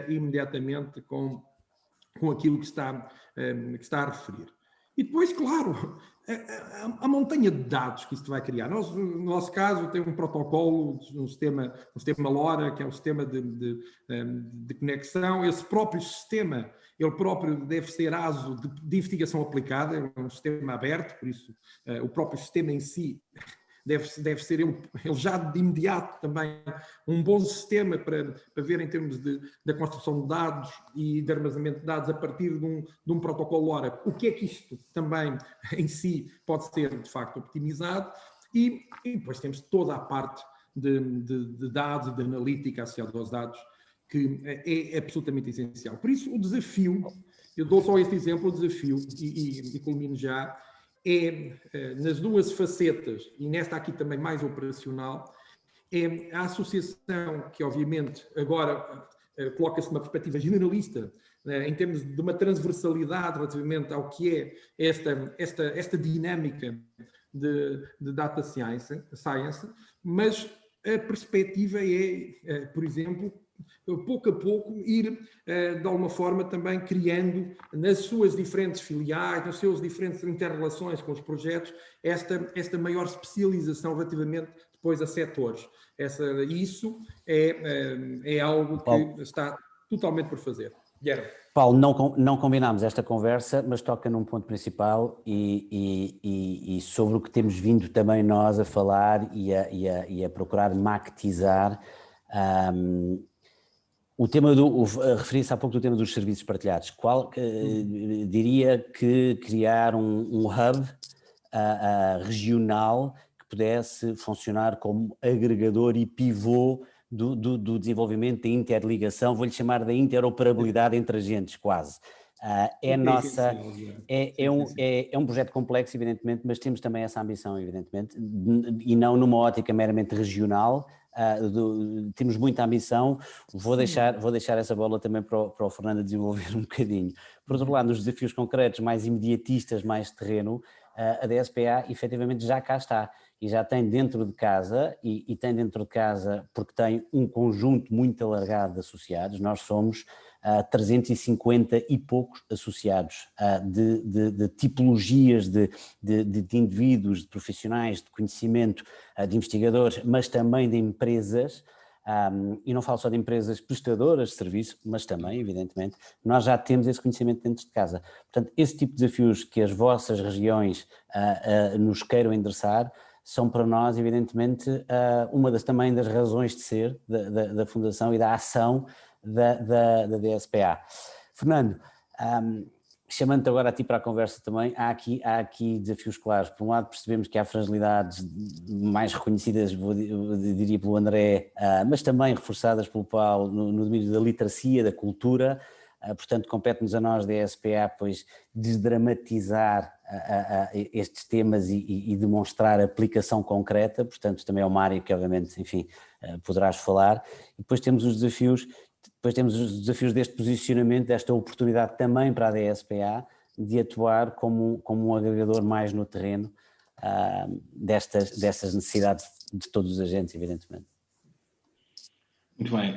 imediatamente com aquilo que está a referir. E depois, claro, a montanha de dados que isto vai criar. No nosso caso, tem um protocolo, um sistema LoRa, que é um sistema de conexão. Esse próprio sistema, ele próprio deve ser ASO de investigação aplicada, é um sistema aberto, por isso o próprio sistema em si deve ser ele já de imediato também um bom sistema para ver em termos da construção de dados e de armazenamento de dados a partir de um protocolo LoRa. O que é que isto também em si pode ser de facto optimizado e depois temos toda a parte de dados e de analítica associada aos dados que é absolutamente essencial. Por isso o desafio, eu dou só este exemplo, o desafio e culmino já, nas duas facetas, e nesta aqui também mais operacional, é a associação que, obviamente, agora coloca-se numa perspectiva generalista, em termos de uma transversalidade relativamente ao que é esta dinâmica de data science, mas a perspectiva é, por exemplo, pouco a pouco ir, de alguma forma, também criando nas suas diferentes filiais, nas suas diferentes interrelações com os projetos, esta maior especialização relativamente depois a setores. Isso é algo que está totalmente por fazer. Guilherme. Paulo, não combinámos esta conversa, mas toca num ponto principal e sobre o que temos vindo também nós a falar e a procurar maquetizar. O tema referia-se há pouco do tema dos serviços partilhados. Diria que criar um hub regional que pudesse funcionar como agregador e pivô do desenvolvimento, da interligação, vou-lhe chamar da interoperabilidade entre agentes, quase. É um projeto complexo, evidentemente, mas temos também essa ambição, evidentemente, e não numa ótica meramente regional. Temos muita ambição. Vou deixar essa bola também para o Fernando desenvolver um bocadinho. Por outro lado, nos desafios concretos, mais imediatistas, mais terreno, a DSPA efetivamente já cá está e já tem dentro de casa, e tem dentro de casa porque tem um conjunto muito alargado de associados. Nós somos 350 e poucos associados de tipologias de indivíduos, de profissionais, de conhecimento, de investigadores, mas também de empresas, e não falo só de empresas prestadoras de serviço, mas também, evidentemente, nós já temos esse conhecimento dentro de casa. Portanto, esse tipo de desafios que as vossas regiões nos queiram endereçar são para nós, evidentemente, uma também das razões de ser da Fundação e da ação da DSPA. Fernando, chamando-te agora a ti para a conversa também, há aqui desafios claros. Por um lado, percebemos que há fragilidades mais reconhecidas, eu diria pelo André, mas também reforçadas pelo Paulo no domínio da literacia, da cultura. Portanto, compete-nos a nós, da DSPA, pois, desdramatizar estes temas e demonstrar aplicação concreta. Portanto, também é uma área que, obviamente, enfim, poderás falar. E depois temos os desafios deste posicionamento, desta oportunidade também para a DSPA de atuar como um agregador mais no terreno destas necessidades de todos os agentes, evidentemente. Muito bem,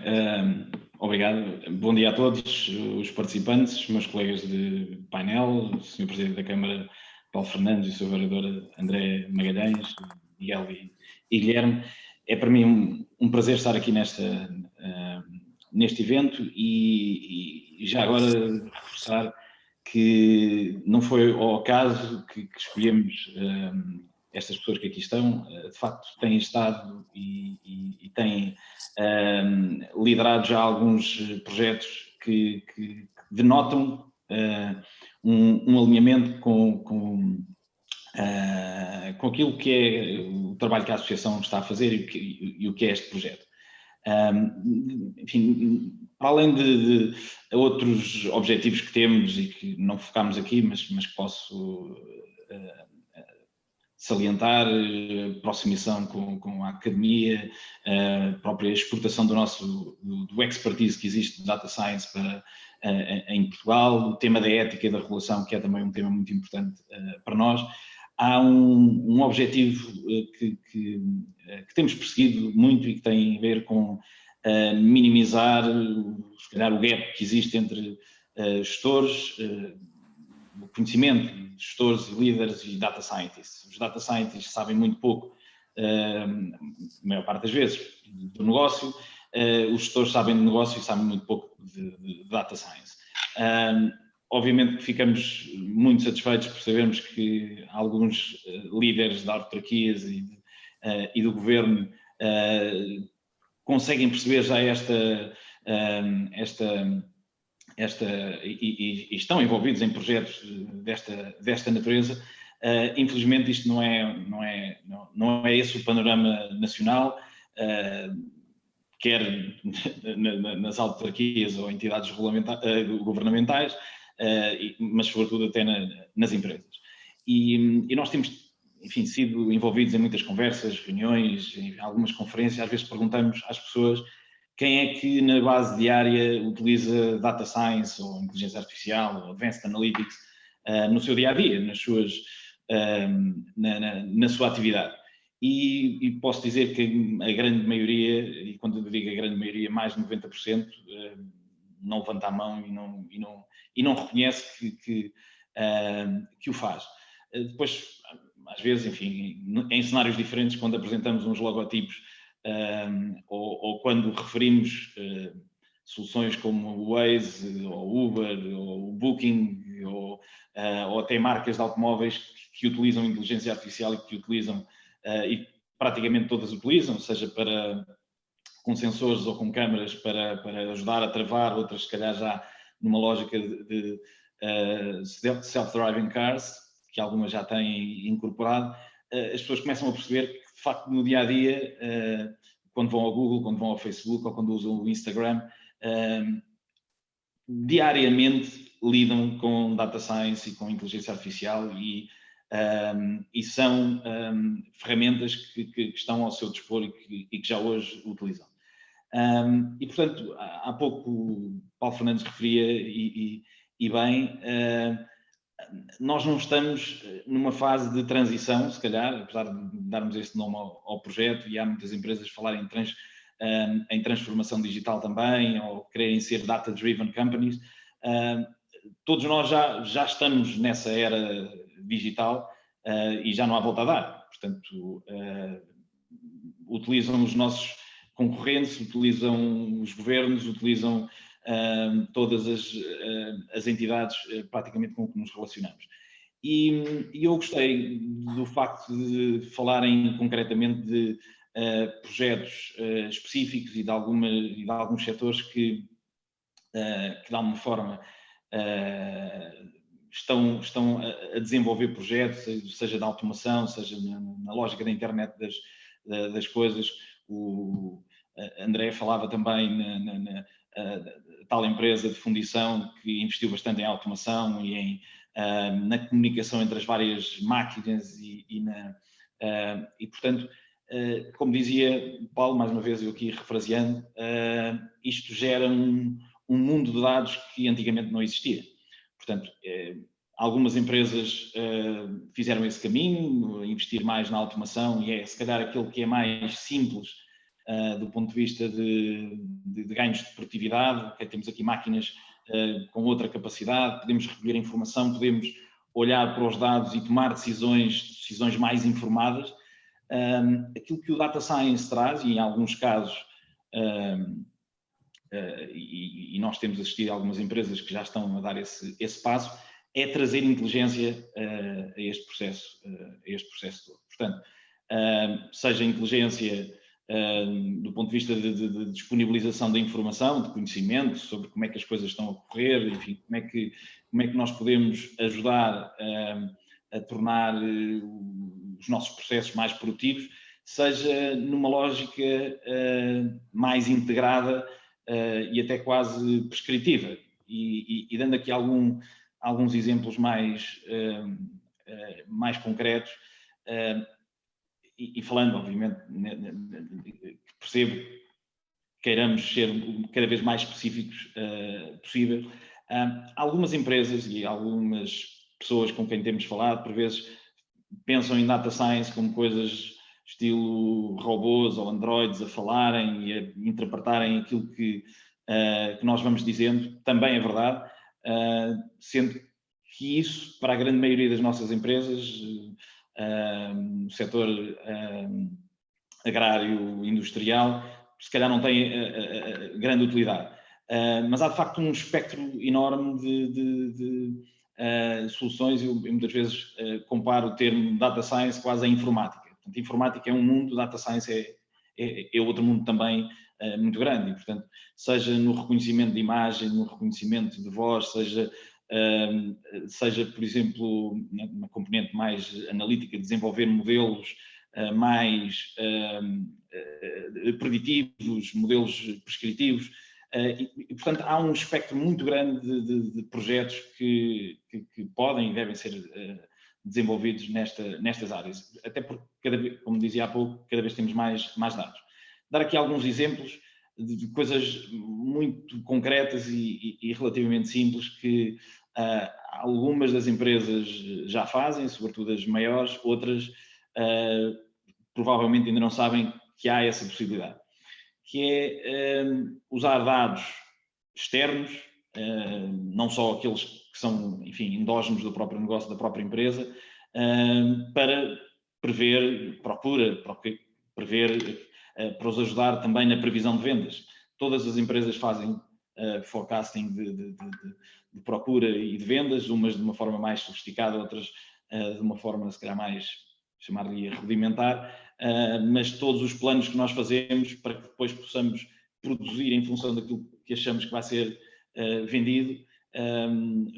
obrigado. Bom dia a todos os participantes, meus colegas de painel, o Sr. Presidente da Câmara, Paulo Fernandes, e o Sr. Vereador André Magalhães, Miguel e Guilherme. É para mim um prazer estar aqui neste evento e já agora reforçar que não foi ao acaso que escolhemos estas pessoas que aqui estão. De facto têm estado e têm liderado já alguns projetos que denotam um alinhamento com aquilo que é o trabalho que a Associação está a fazer e o que é este projeto. Enfim, para além de outros objetivos que temos e que não focámos aqui, mas que posso salientar, aproximação com a academia, a própria exportação do expertise que existe de Data Science em Portugal, o tema da ética e da regulação, que é também um tema muito importante para nós. Há um objetivo que temos perseguido muito e que tem a ver com minimizar, se calhar, o gap que existe entre gestores, o conhecimento de gestores e líderes e data scientists. Os data scientists sabem muito pouco, a maior parte das vezes, do negócio. Os gestores sabem do negócio e sabem muito pouco de data science. Obviamente que ficamos muito satisfeitos por sabermos que alguns líderes de autarquias e do governo conseguem perceber já e estão envolvidos em projetos desta natureza. Infelizmente isto não é esse o panorama nacional, quer nas autarquias ou entidades governamentais, mas sobretudo até nas empresas. E nós temos, enfim, sido envolvidos em muitas conversas, reuniões, em algumas conferências. Às vezes perguntamos às pessoas quem é que na base diária utiliza Data Science ou Inteligência Artificial ou Advanced Analytics no seu dia-a-dia, na sua atividade. E posso dizer que a grande maioria, e quando eu digo a grande maioria, mais de 90%, não levanta a mão e não reconhece que o faz. Depois, às vezes, enfim, em cenários diferentes, quando apresentamos uns logotipos ou quando referimos soluções como o Waze, ou o Uber, ou o Booking, ou até marcas de automóveis que utilizam inteligência artificial e que utilizam, e praticamente todas utilizam, seja com sensores ou com câmaras para ajudar a travar, outras se calhar já numa lógica de self-driving cars, que algumas já têm incorporado. As pessoas começam a perceber que, de facto, no dia-a-dia, quando vão ao Google, quando vão ao Facebook ou quando usam o Instagram, diariamente lidam com data science e com inteligência artificial e são ferramentas que estão ao seu dispor e que já hoje utilizam. E, portanto, há pouco o Paulo Fernandes referia e bem, nós não estamos numa fase de transição, se calhar, apesar de darmos este nome ao projeto, e há muitas empresas a falarem em transformação digital também, ou quererem ser data-driven companies. Todos nós já estamos nessa era digital e já não há volta a dar. Portanto, utilizam os nossos concorrentes, utilizam os governos, utilizam todas as entidades praticamente com que nos relacionamos. E eu gostei do facto de falarem concretamente de projetos específicos e de alguns setores que de alguma forma estão a desenvolver projetos, seja da automação, seja na lógica da internet das coisas. O André falava também na tal empresa de fundição que investiu bastante em automação e na comunicação entre as várias máquinas e portanto, como dizia Paulo, mais uma vez eu aqui refraseando, isto gera um mundo de dados que antigamente não existia. Portanto, algumas empresas fizeram esse caminho, investir mais na automação, e é se calhar aquilo que é mais simples do ponto de vista de ganhos de produtividade. Okay, temos aqui máquinas com outra capacidade, podemos recolher informação, podemos olhar para os dados e tomar decisões mais informadas. Aquilo que o Data Science traz, e em alguns casos, e nós temos assistido a algumas empresas que já estão a dar esse passo, é trazer inteligência a este processo todo. Portanto, seja inteligência do ponto de vista de disponibilização da informação, de conhecimento sobre como é que as coisas estão a ocorrer, enfim, como é que nós podemos ajudar a tornar os nossos processos mais produtivos, seja numa lógica mais integrada e até quase prescritiva. E dando aqui alguns exemplos mais concretos, e falando, obviamente, que percebo que queiramos ser cada vez mais específicos possível. Algumas empresas e algumas pessoas com quem temos falado, por vezes, pensam em data science como coisas estilo robôs ou androides a falarem e a interpretarem aquilo que nós vamos dizendo. Também é verdade, sendo que isso, para a grande maioria das nossas empresas, no setor agrário, industrial, se calhar não tem grande utilidade. Mas há de facto um espectro enorme de soluções. Eu muitas vezes comparo o termo data science quase à informática. Portanto, informática é um mundo, data science é outro mundo também muito grande. E, portanto, seja no reconhecimento de imagem, no reconhecimento de voz, seja, por exemplo, uma componente mais analítica, desenvolver modelos mais preditivos, modelos prescritivos, e, portanto, há um espectro muito grande de projetos que podem e devem ser desenvolvidos nestas áreas, até porque, como dizia há pouco, cada vez temos mais dados. Dar aqui alguns exemplos de coisas muito concretas e relativamente simples que algumas das empresas já fazem, sobretudo as maiores, outras provavelmente ainda não sabem que há essa possibilidade, que é usar dados externos, não só aqueles que são, enfim, endógenos do próprio negócio, da própria empresa, para prever procura, para os ajudar também na previsão de vendas. Todas as empresas fazem forecasting de procura e de vendas, umas de uma forma mais sofisticada, outras de uma forma, se calhar, mais, chamar-lhe rudimentar, mas todos os planos que nós fazemos para que depois possamos produzir em função daquilo que achamos que vai ser vendido,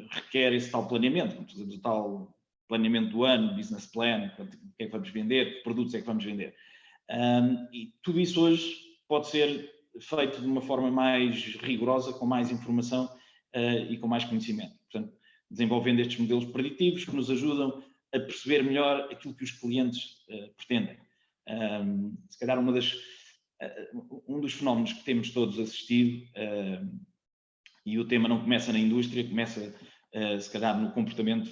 requer esse tal planeamento, o tal planeamento do ano, business plan, o que é que vamos vender, que produtos é que vamos vender. E tudo isso hoje pode ser feito de uma forma mais rigorosa, com mais informação e com mais conhecimento. Portanto, desenvolvendo estes modelos preditivos que nos ajudam a perceber melhor aquilo que os clientes pretendem. Se calhar um dos fenómenos que temos todos assistido, e o tema não começa na indústria, começa se calhar no comportamento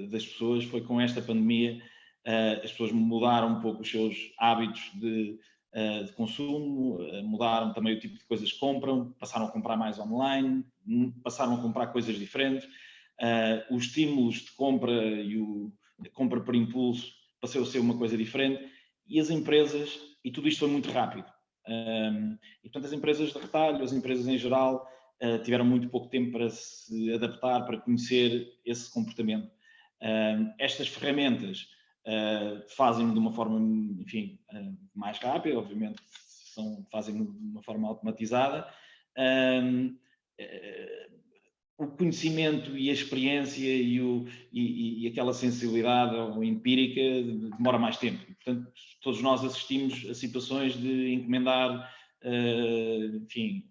das pessoas, foi com esta pandemia. As pessoas mudaram um pouco os seus hábitos de consumo, mudaram também o tipo de coisas que compram, passaram a comprar mais online, passaram a comprar coisas diferentes. Os estímulos de compra e a compra por impulso passou a ser uma coisa diferente, e as empresas, e tudo isto foi muito rápido. E portanto as empresas de retalho, as empresas em geral, tiveram muito pouco tempo para se adaptar, para conhecer esse comportamento. Estas ferramentas fazem-no de uma forma, enfim, mais rápida, obviamente fazem-no de uma forma automatizada. O conhecimento e a experiência e aquela sensibilidade empírica demora mais tempo. Portanto, todos nós assistimos a situações de encomendar, enfim,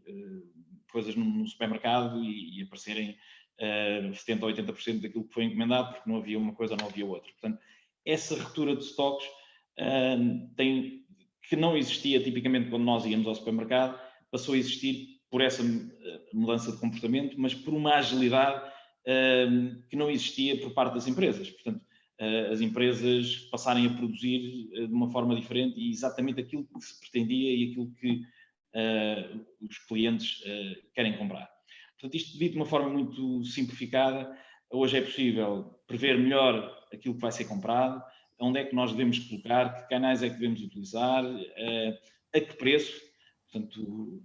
coisas no supermercado e aparecerem 70% ou 80% daquilo que foi encomendado, porque não havia uma coisa ou não havia outra. Portanto, essa ruptura de estoques que não existia tipicamente quando nós íamos ao supermercado, passou a existir por essa mudança de comportamento, mas por uma agilidade que não existia por parte das empresas. Portanto, as empresas passarem a produzir de uma forma diferente e exatamente aquilo que se pretendia e aquilo que os clientes querem comprar. Portanto, isto dito de uma forma muito simplificada, hoje é possível prever melhor aquilo que vai ser comprado, onde é que nós devemos colocar, que canais é que devemos utilizar, a que preço. Portanto,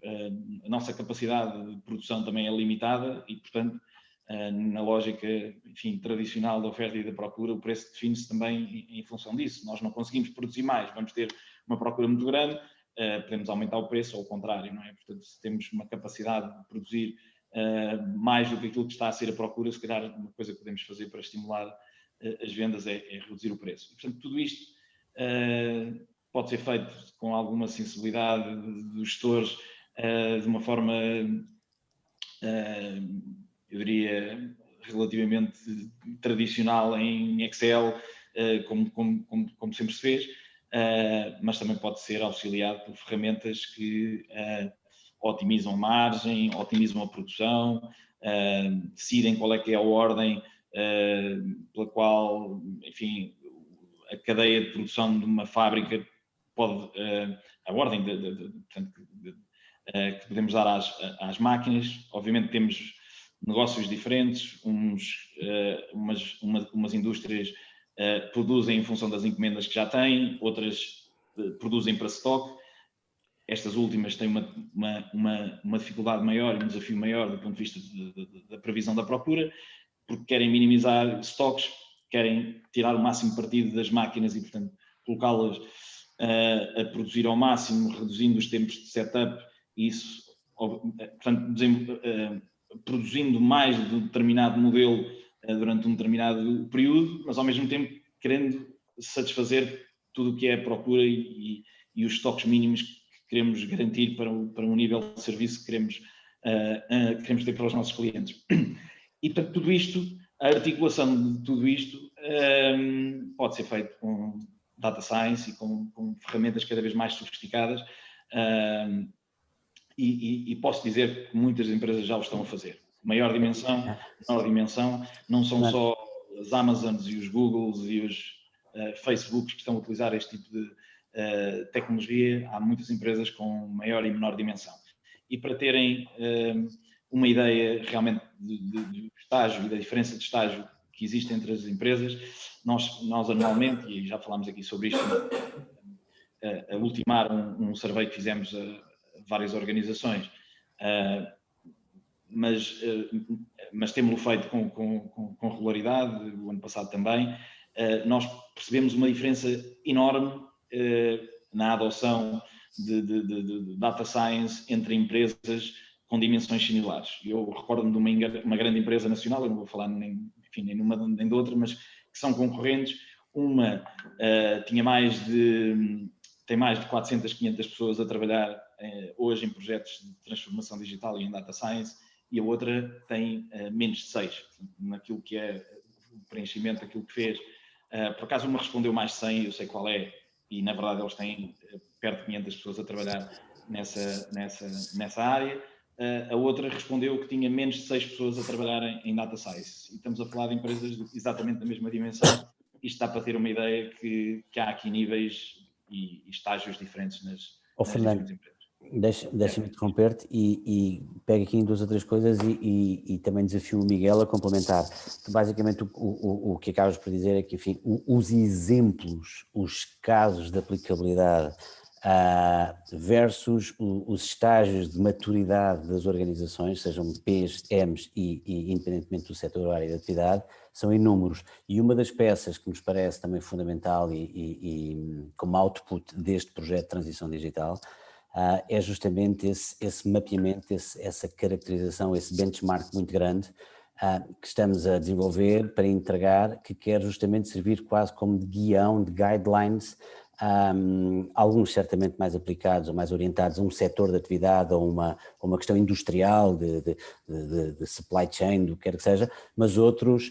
a nossa capacidade de produção também é limitada e, portanto, na lógica, enfim, tradicional da oferta e da procura, o preço define-se também em função disso. Nós não conseguimos produzir mais, vamos ter uma procura muito grande, podemos aumentar o preço ou o contrário, não é? Portanto, se temos uma capacidade de produzir mais do que aquilo que está a ser a procura, se calhar uma coisa que podemos fazer para estimular as vendas é reduzir o preço. E, portanto, tudo isto pode ser feito com alguma sensibilidade dos gestores, de uma forma, eu diria, relativamente tradicional em Excel, como sempre se fez, mas também pode ser auxiliado por ferramentas que otimizam a margem, otimizam a produção, decidem qual é que é a ordem pela qual, enfim, a cadeia de produção de uma fábrica pode, a ordem que podemos dar às máquinas. Obviamente temos negócios diferentes, umas indústrias produzem em função das encomendas que já têm, outras produzem para stock. Estas últimas têm uma dificuldade maior e um desafio maior do ponto de vista da previsão da procura, porque querem minimizar stocks, querem tirar o máximo partido das máquinas e, portanto, colocá-las a produzir ao máximo, reduzindo os tempos de setup, e isso, portanto, produzindo mais de um determinado modelo durante um determinado período, mas ao mesmo tempo querendo satisfazer tudo o que é a procura e os estoques mínimos que queremos garantir para um nível de serviço que queremos ter para os nossos clientes. E para tudo isto, a articulação de tudo isto pode ser feito com data science e com ferramentas cada vez mais sofisticadas, e posso dizer que muitas empresas já o estão a fazer. Maior dimensão, menor dimensão, não são só as Amazons e os Googles e os Facebooks que estão a utilizar este tipo de tecnologia. Há muitas empresas com maior e menor dimensão. E para terem uma ideia realmente do estágio e da diferença de estágio que existe entre as empresas, nós anualmente, e já falámos aqui sobre isto, a ultimar um survey que fizemos a várias organizações, mas temos-lo feito com regularidade, o ano passado também, nós percebemos uma diferença enorme na adoção de data science entre empresas com dimensões similares. Eu recordo-me de uma grande empresa nacional, eu não vou falar nem de uma nem de outra, mas que são concorrentes. Uma tem mais de 400, 500 pessoas a trabalhar hoje em projetos de transformação digital e em data science, e a outra tem menos de 6, naquilo que é o preenchimento, aquilo que fez. Por acaso uma respondeu mais de 100, eu sei qual é, e na verdade eles têm perto de 500 pessoas a trabalhar nessa área. A outra respondeu que tinha menos de 6 pessoas a trabalhar em data science. E estamos a falar de empresas exatamente da mesma dimensão. Isto dá para ter uma ideia que há aqui níveis e estágios diferentes nas diferentes empresas. Deixa-me interromper-te e pego aqui em 2 ou 3 coisas e também desafio o Miguel a complementar. Basicamente o que acabas por dizer é que, enfim, os exemplos, os casos de aplicabilidade versus os estágios de maturidade das organizações, sejam P's, M's e independentemente do setor ou área de atividade, são inúmeros. E uma das peças que nos parece também fundamental e como output deste projeto de transição digital é justamente esse mapeamento, essa caracterização, esse benchmark muito grande que estamos a desenvolver para entregar, que quer justamente servir quase como de guião, de guidelines, alguns certamente mais aplicados ou mais orientados a um setor de atividade ou uma questão industrial de supply chain, do que quer que seja, mas outros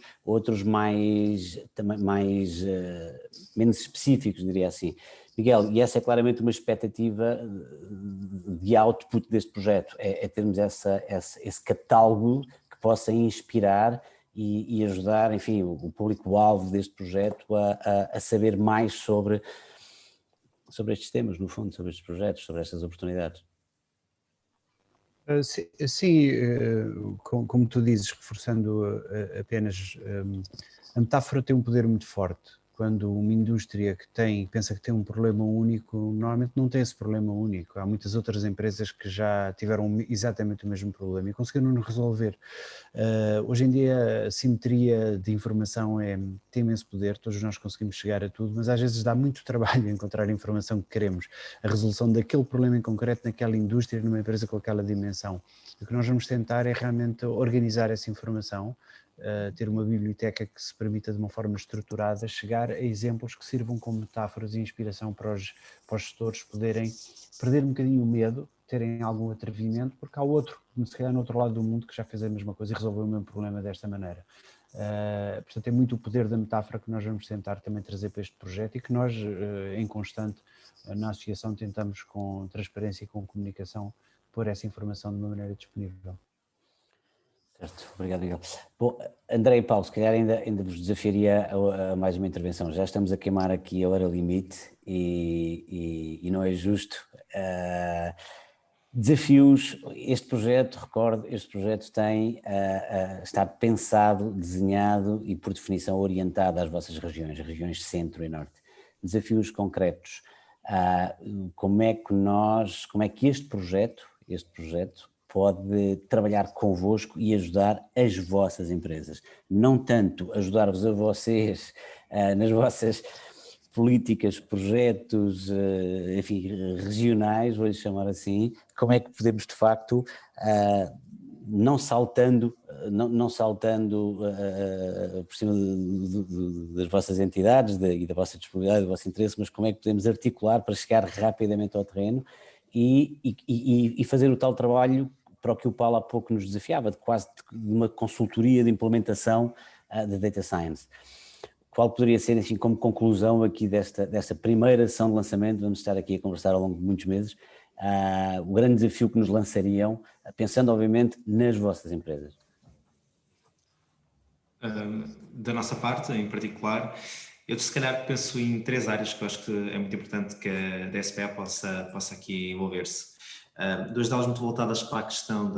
menos específicos, diria assim. Miguel, e essa é claramente uma expectativa de output deste projeto, é termos esse catálogo que possa inspirar e ajudar, enfim, o público-alvo deste projeto a saber mais sobre estes temas, no fundo, sobre estes projetos, sobre estas oportunidades. Sim, como tu dizes, reforçando apenas, a metáfora tem um poder muito forte. Quando uma indústria pensa que tem um problema único, normalmente não tem esse problema único. Há muitas outras empresas que já tiveram exatamente o mesmo problema e conseguiram resolver. Hoje em dia a simetria de informação tem imenso poder, todos nós conseguimos chegar a tudo, mas às vezes dá muito trabalho encontrar a informação que queremos, a resolução daquele problema em concreto naquela indústria, numa empresa com aquela dimensão. O que nós vamos tentar é realmente organizar essa informação, ter uma biblioteca que se permita de uma forma estruturada chegar a exemplos que sirvam como metáforas e inspiração para os gestores poderem perder um bocadinho o medo, terem algum atrevimento, porque há outro, se calhar no outro lado do mundo, que já fez a mesma coisa e resolveu o mesmo problema desta maneira. Portanto, é muito o poder da metáfora que nós vamos tentar também trazer para este projeto e que nós, em constante, na associação, tentamos com transparência e com comunicação pôr essa informação de uma maneira disponível. Certo, obrigado, Miguel. Bom, André e Paulo, se calhar ainda vos desafiaria a mais uma intervenção. Já estamos a queimar aqui a hora limite e não é justo. Desafios, este projeto, recordo, este projeto está pensado, desenhado e por definição orientado às vossas regiões centro e norte. Desafios concretos, como é que este projeto pode trabalhar convosco e ajudar as vossas empresas. Não tanto ajudar-vos a vocês nas vossas políticas, projetos, enfim, regionais, vou-lhe chamar assim, como é que podemos de facto, não saltando por cima das vossas entidades e da vossa disponibilidade, do vosso interesse, mas como é que podemos articular para chegar rapidamente ao terreno e fazer o tal trabalho para o que o Paulo há pouco nos desafiava, de uma consultoria de implementação da Data Science. qual poderia ser, assim, como conclusão aqui desta primeira sessão de lançamento, vamos estar aqui a conversar ao longo de muitos meses, o grande desafio que nos lançariam, pensando obviamente nas vossas empresas? Da nossa parte, em particular, eu se calhar penso em 3 áreas que eu acho que é muito importante que a DSPA possa aqui envolver-se. 2 delas muito voltadas para a questão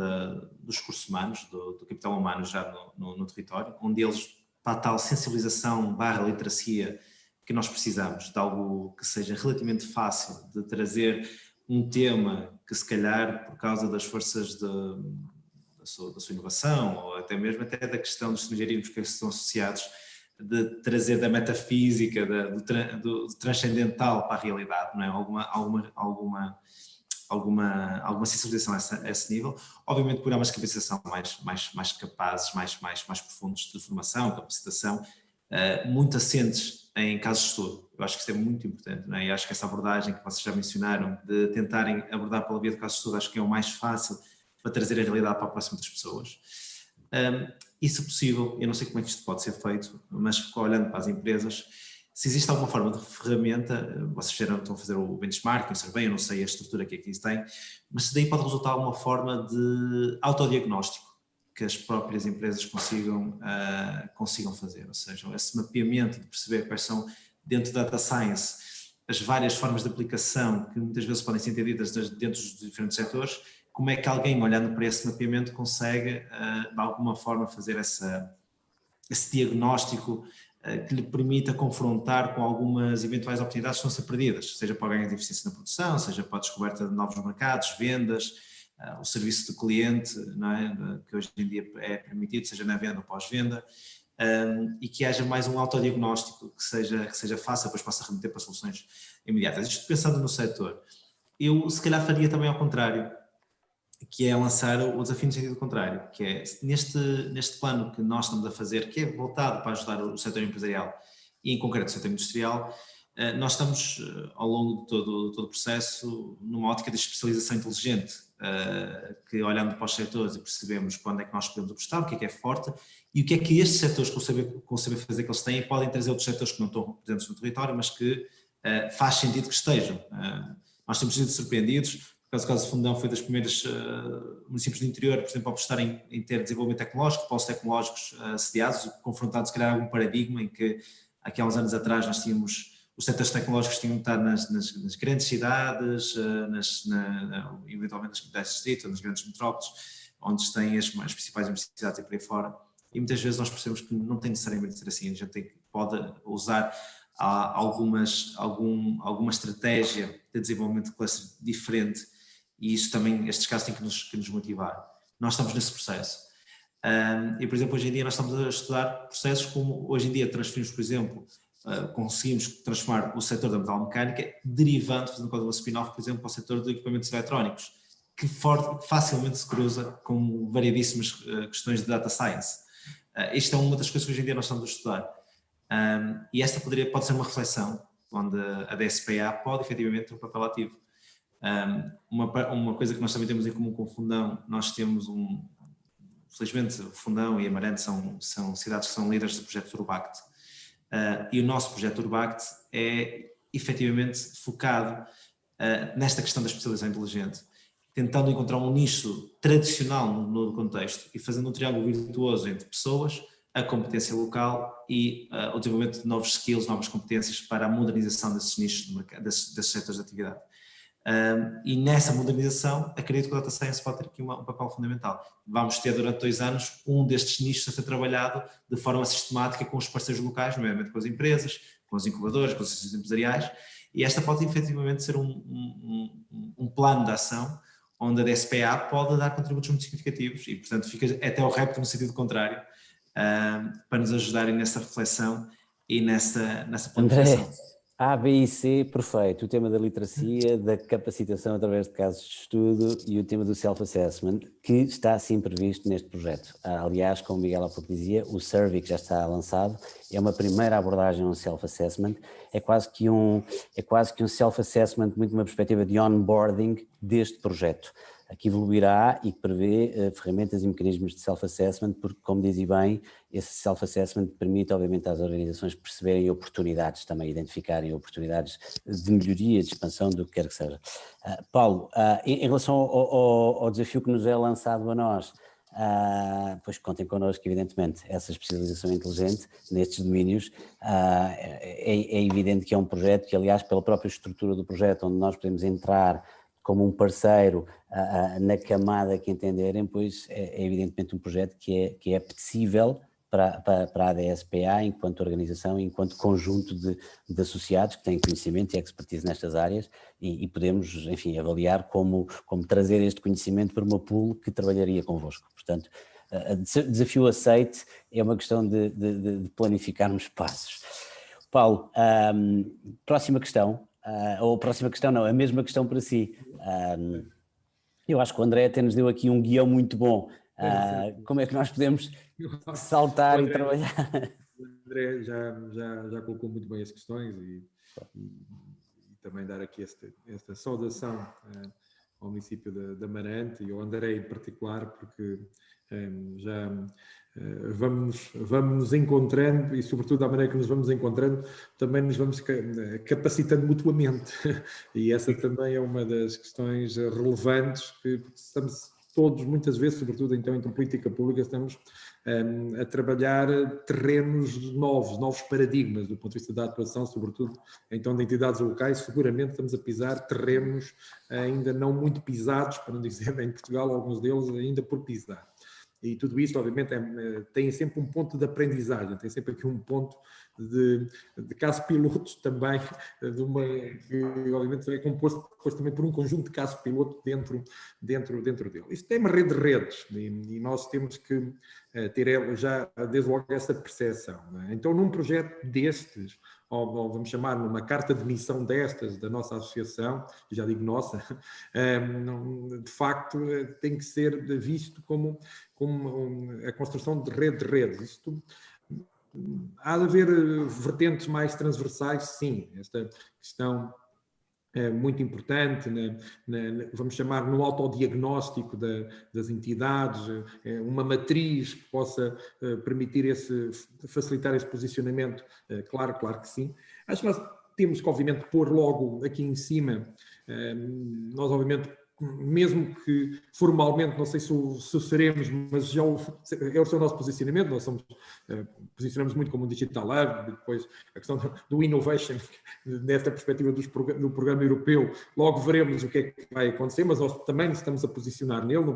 dos recursos humanos, do capital humano já no território, um deles para a tal sensibilização / literacia que nós precisamos, de algo que seja relativamente fácil de trazer um tema que se calhar por causa das forças da sua inovação, ou até mesmo da questão dos estrangeirismos que estão associados, de trazer da metafísica, do transcendental para a realidade, não é? Alguma sensibilização a esse nível. Obviamente programas de capacitação mais capazes, mais profundos de formação, capacitação, muito assentes em casos de estudo. Eu acho que isso é muito importante, não é? E acho que essa abordagem que vocês já mencionaram, de tentarem abordar pela via de casos de estudo, acho que é o mais fácil para trazer a realidade para a próxima das pessoas. E se possível, eu não sei como é que isto pode ser feito, mas olhando para as empresas, se existe alguma forma de ferramenta, vocês já estão a fazer o benchmarking, o survey, eu não sei a estrutura que aqui tem, mas se daí pode resultar alguma forma de autodiagnóstico que as próprias empresas consigam fazer, ou seja, esse mapeamento de perceber quais são, dentro da data science, as várias formas de aplicação que muitas vezes podem ser entendidas dentro dos diferentes setores. Como é que alguém, olhando para esse mapeamento, consegue, de alguma forma, fazer esse diagnóstico que lhe permita confrontar com algumas eventuais oportunidades que estão a ser perdidas, seja para o ganho de eficiência na produção, seja para a descoberta de novos mercados, vendas, o serviço do cliente, não é? Que hoje em dia é permitido, seja na venda ou pós-venda, e que haja mais um autodiagnóstico que seja fácil, depois possa remeter para soluções imediatas. Isto pensando no setor. Eu, se calhar, faria também ao contrário, que é lançar o desafio no sentido contrário, que é neste plano que nós estamos a fazer, que é voltado para ajudar o setor empresarial e em concreto o setor industrial, nós estamos ao longo de todo o processo numa ótica de especialização inteligente, que olhando para os setores e percebemos quando é que nós podemos apostar, o que é forte e o que é que estes setores com o saber fazer que eles têm podem trazer outros setores que não estão presentes no território, mas que faz sentido que estejam. Nós temos sido surpreendidos. Por causa do Fundão foi das primeiras municípios do interior, por exemplo, a apostar em ter desenvolvimento tecnológico, polos tecnológicos assediados, confrontados se calhar algum paradigma em que aqui há uns anos atrás nós tínhamos, os setores tecnológicos tinham de estar nas grandes cidades, eventualmente nas capitais de distrito, nas grandes metrópoles, onde têm as principais universidades e por aí fora. E muitas vezes nós percebemos que não tem necessariamente de ser assim, a gente pode usar alguma estratégia de desenvolvimento de cluster diferente. E isso também, estes casos têm que nos motivar. Nós estamos nesse processo. E, por exemplo, hoje em dia nós estamos a estudar processos como, hoje em dia transferimos, por exemplo, conseguimos transformar o setor da metalmecânica, derivando, fazendo um spin-off, por exemplo, para o setor de equipamentos eletrónicos, que facilmente se cruza com variedíssimas questões de data science. Isto é uma das coisas que hoje em dia nós estamos a estudar. E esta pode ser uma reflexão, onde a DSPA pode efetivamente ter um papel ativo. Uma coisa que nós também temos em comum com o Fundão, nós temos felizmente o Fundão e Amarante são cidades que são líderes do projeto Urbact, e o nosso projeto Urbact é efetivamente focado nesta questão da especialização inteligente, tentando encontrar um nicho tradicional no contexto e fazendo um triângulo virtuoso entre pessoas, a competência local e o desenvolvimento de novos skills, novas competências para a modernização desses nichos de mercado, desses setores de atividade. E nessa modernização, acredito que a Data Science pode ter aqui um papel fundamental. Vamos ter durante 2 anos destes nichos a ser trabalhado de forma sistemática com os parceiros locais, nomeadamente com as empresas, com os incubadores, com os associações empresariais, e esta pode efetivamente ser um plano de ação onde a DSPA pode dar contributos muito significativos e, portanto, fica até o repto no sentido contrário, para nos ajudarem nessa reflexão e nessa planificação. André, A, B e C, perfeito. O tema da literacia, da capacitação através de casos de estudo e o tema do self-assessment, que está assim previsto neste projeto. Aliás, como o Miguel há pouco dizia, o survey que já está lançado é uma primeira abordagem ao self-assessment, é quase que um self-assessment muito numa perspectiva de onboarding deste projeto. que evoluirá e que prevê ferramentas e mecanismos de self-assessment, porque, como dizia bem, esse self-assessment permite, obviamente, às organizações perceberem oportunidades, também identificarem oportunidades de melhoria, de expansão, do que quer que seja. Paulo, em relação ao desafio que nos é lançado a nós, pois contem connosco, evidentemente, essa especialização inteligente nestes domínios. É evidente que é um projeto que, aliás, pela própria estrutura do projeto, onde nós podemos entrar como um parceiro na camada que entenderem, pois é evidentemente um projeto que é apetecível para a ADSPA enquanto organização, enquanto conjunto de associados que têm conhecimento e expertise nestas áreas e podemos, enfim, avaliar como trazer este conhecimento para uma pool que trabalharia convosco. Portanto, desafio aceite, é uma questão de planificarmos passos. Paulo, próxima questão, ou próxima questão não, a mesma questão para si. Eu acho que o André até nos deu aqui um guião muito bom. Como é que nós podemos saltar e trabalhar? O André já colocou muito bem as questões e também dar aqui esta saudação ao município de Amarante e ao André em particular, porque já vamos nos encontrando e, sobretudo, da maneira que nos vamos encontrando, também nos vamos capacitando mutuamente. E essa também é uma das questões relevantes que estamos todos, muitas vezes, sobretudo então em política pública, estamos a trabalhar terrenos novos paradigmas do ponto de vista da atuação, sobretudo então de entidades locais. Seguramente estamos a pisar terrenos ainda não muito pisados, para não dizer em Portugal, alguns deles ainda por pisar. E tudo isso, obviamente, tem sempre um ponto de aprendizagem, tem sempre aqui um ponto de caso piloto também, que obviamente é composto depois também por um conjunto de casos piloto dentro dele. Isto é uma rede de redes e nós temos que ter já desde logo essa percepção. Não é? Então, num projeto destes, ou vamos chamar numa carta de missão destas, da nossa associação, já digo nossa, de facto tem que ser visto como a construção de redes. Isto, há de haver vertentes mais transversais, sim. Esta questão é muito importante, vamos chamar no autodiagnóstico das entidades, uma matriz que possa permitir facilitar esse posicionamento, claro que sim. Acho que nós temos que, obviamente, pôr logo aqui em cima, nós, obviamente, mesmo que formalmente, não sei se seremos, mas já é o nosso posicionamento, nós posicionamos muito como um Digital Hub, depois a questão do innovation, desta perspectiva do programa europeu, logo veremos o que é que vai acontecer, mas nós também estamos a posicionar nele,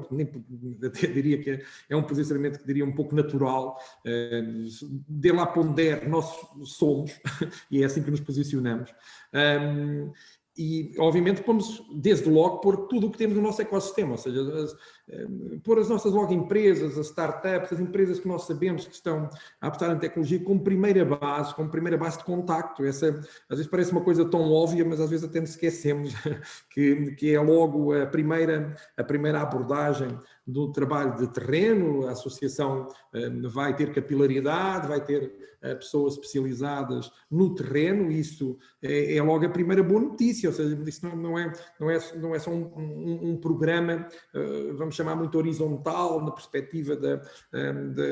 até diria que é um posicionamento que diria um pouco natural, de lá para onde nós somos, e é assim que nos posicionamos. E, obviamente, vamos, desde logo, pôr tudo o que temos no nosso ecossistema, ou seja, pôr as nossas logo empresas, as startups, as empresas que nós sabemos que estão a apostar em tecnologia como primeira base de contacto. Essa, às vezes parece uma coisa tão óbvia, mas às vezes até nos esquecemos que é logo a primeira abordagem do trabalho de terreno. A associação vai ter capilaridade, vai ter pessoas especializadas no terreno. Isso é logo a primeira boa notícia, ou seja, isso não é só um programa, vamos chamar muito horizontal, na perspectiva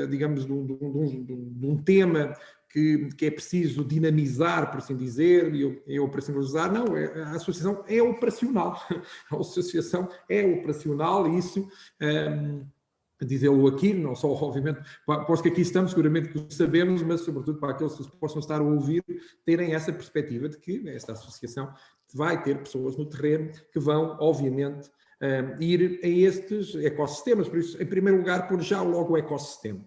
digamos, de um tema que é preciso dinamizar, por assim dizer, e operacionalizar. Não, a associação é operacional. A associação é operacional e isso, dizê-lo aqui, não só, obviamente, para os que aqui estamos, seguramente que sabemos, mas sobretudo para aqueles que possam estar a ouvir, terem essa perspectiva de que esta associação vai ter pessoas no terreno que vão, obviamente, ir a estes ecossistemas. Por isso, em primeiro lugar, pôr já logo o ecossistema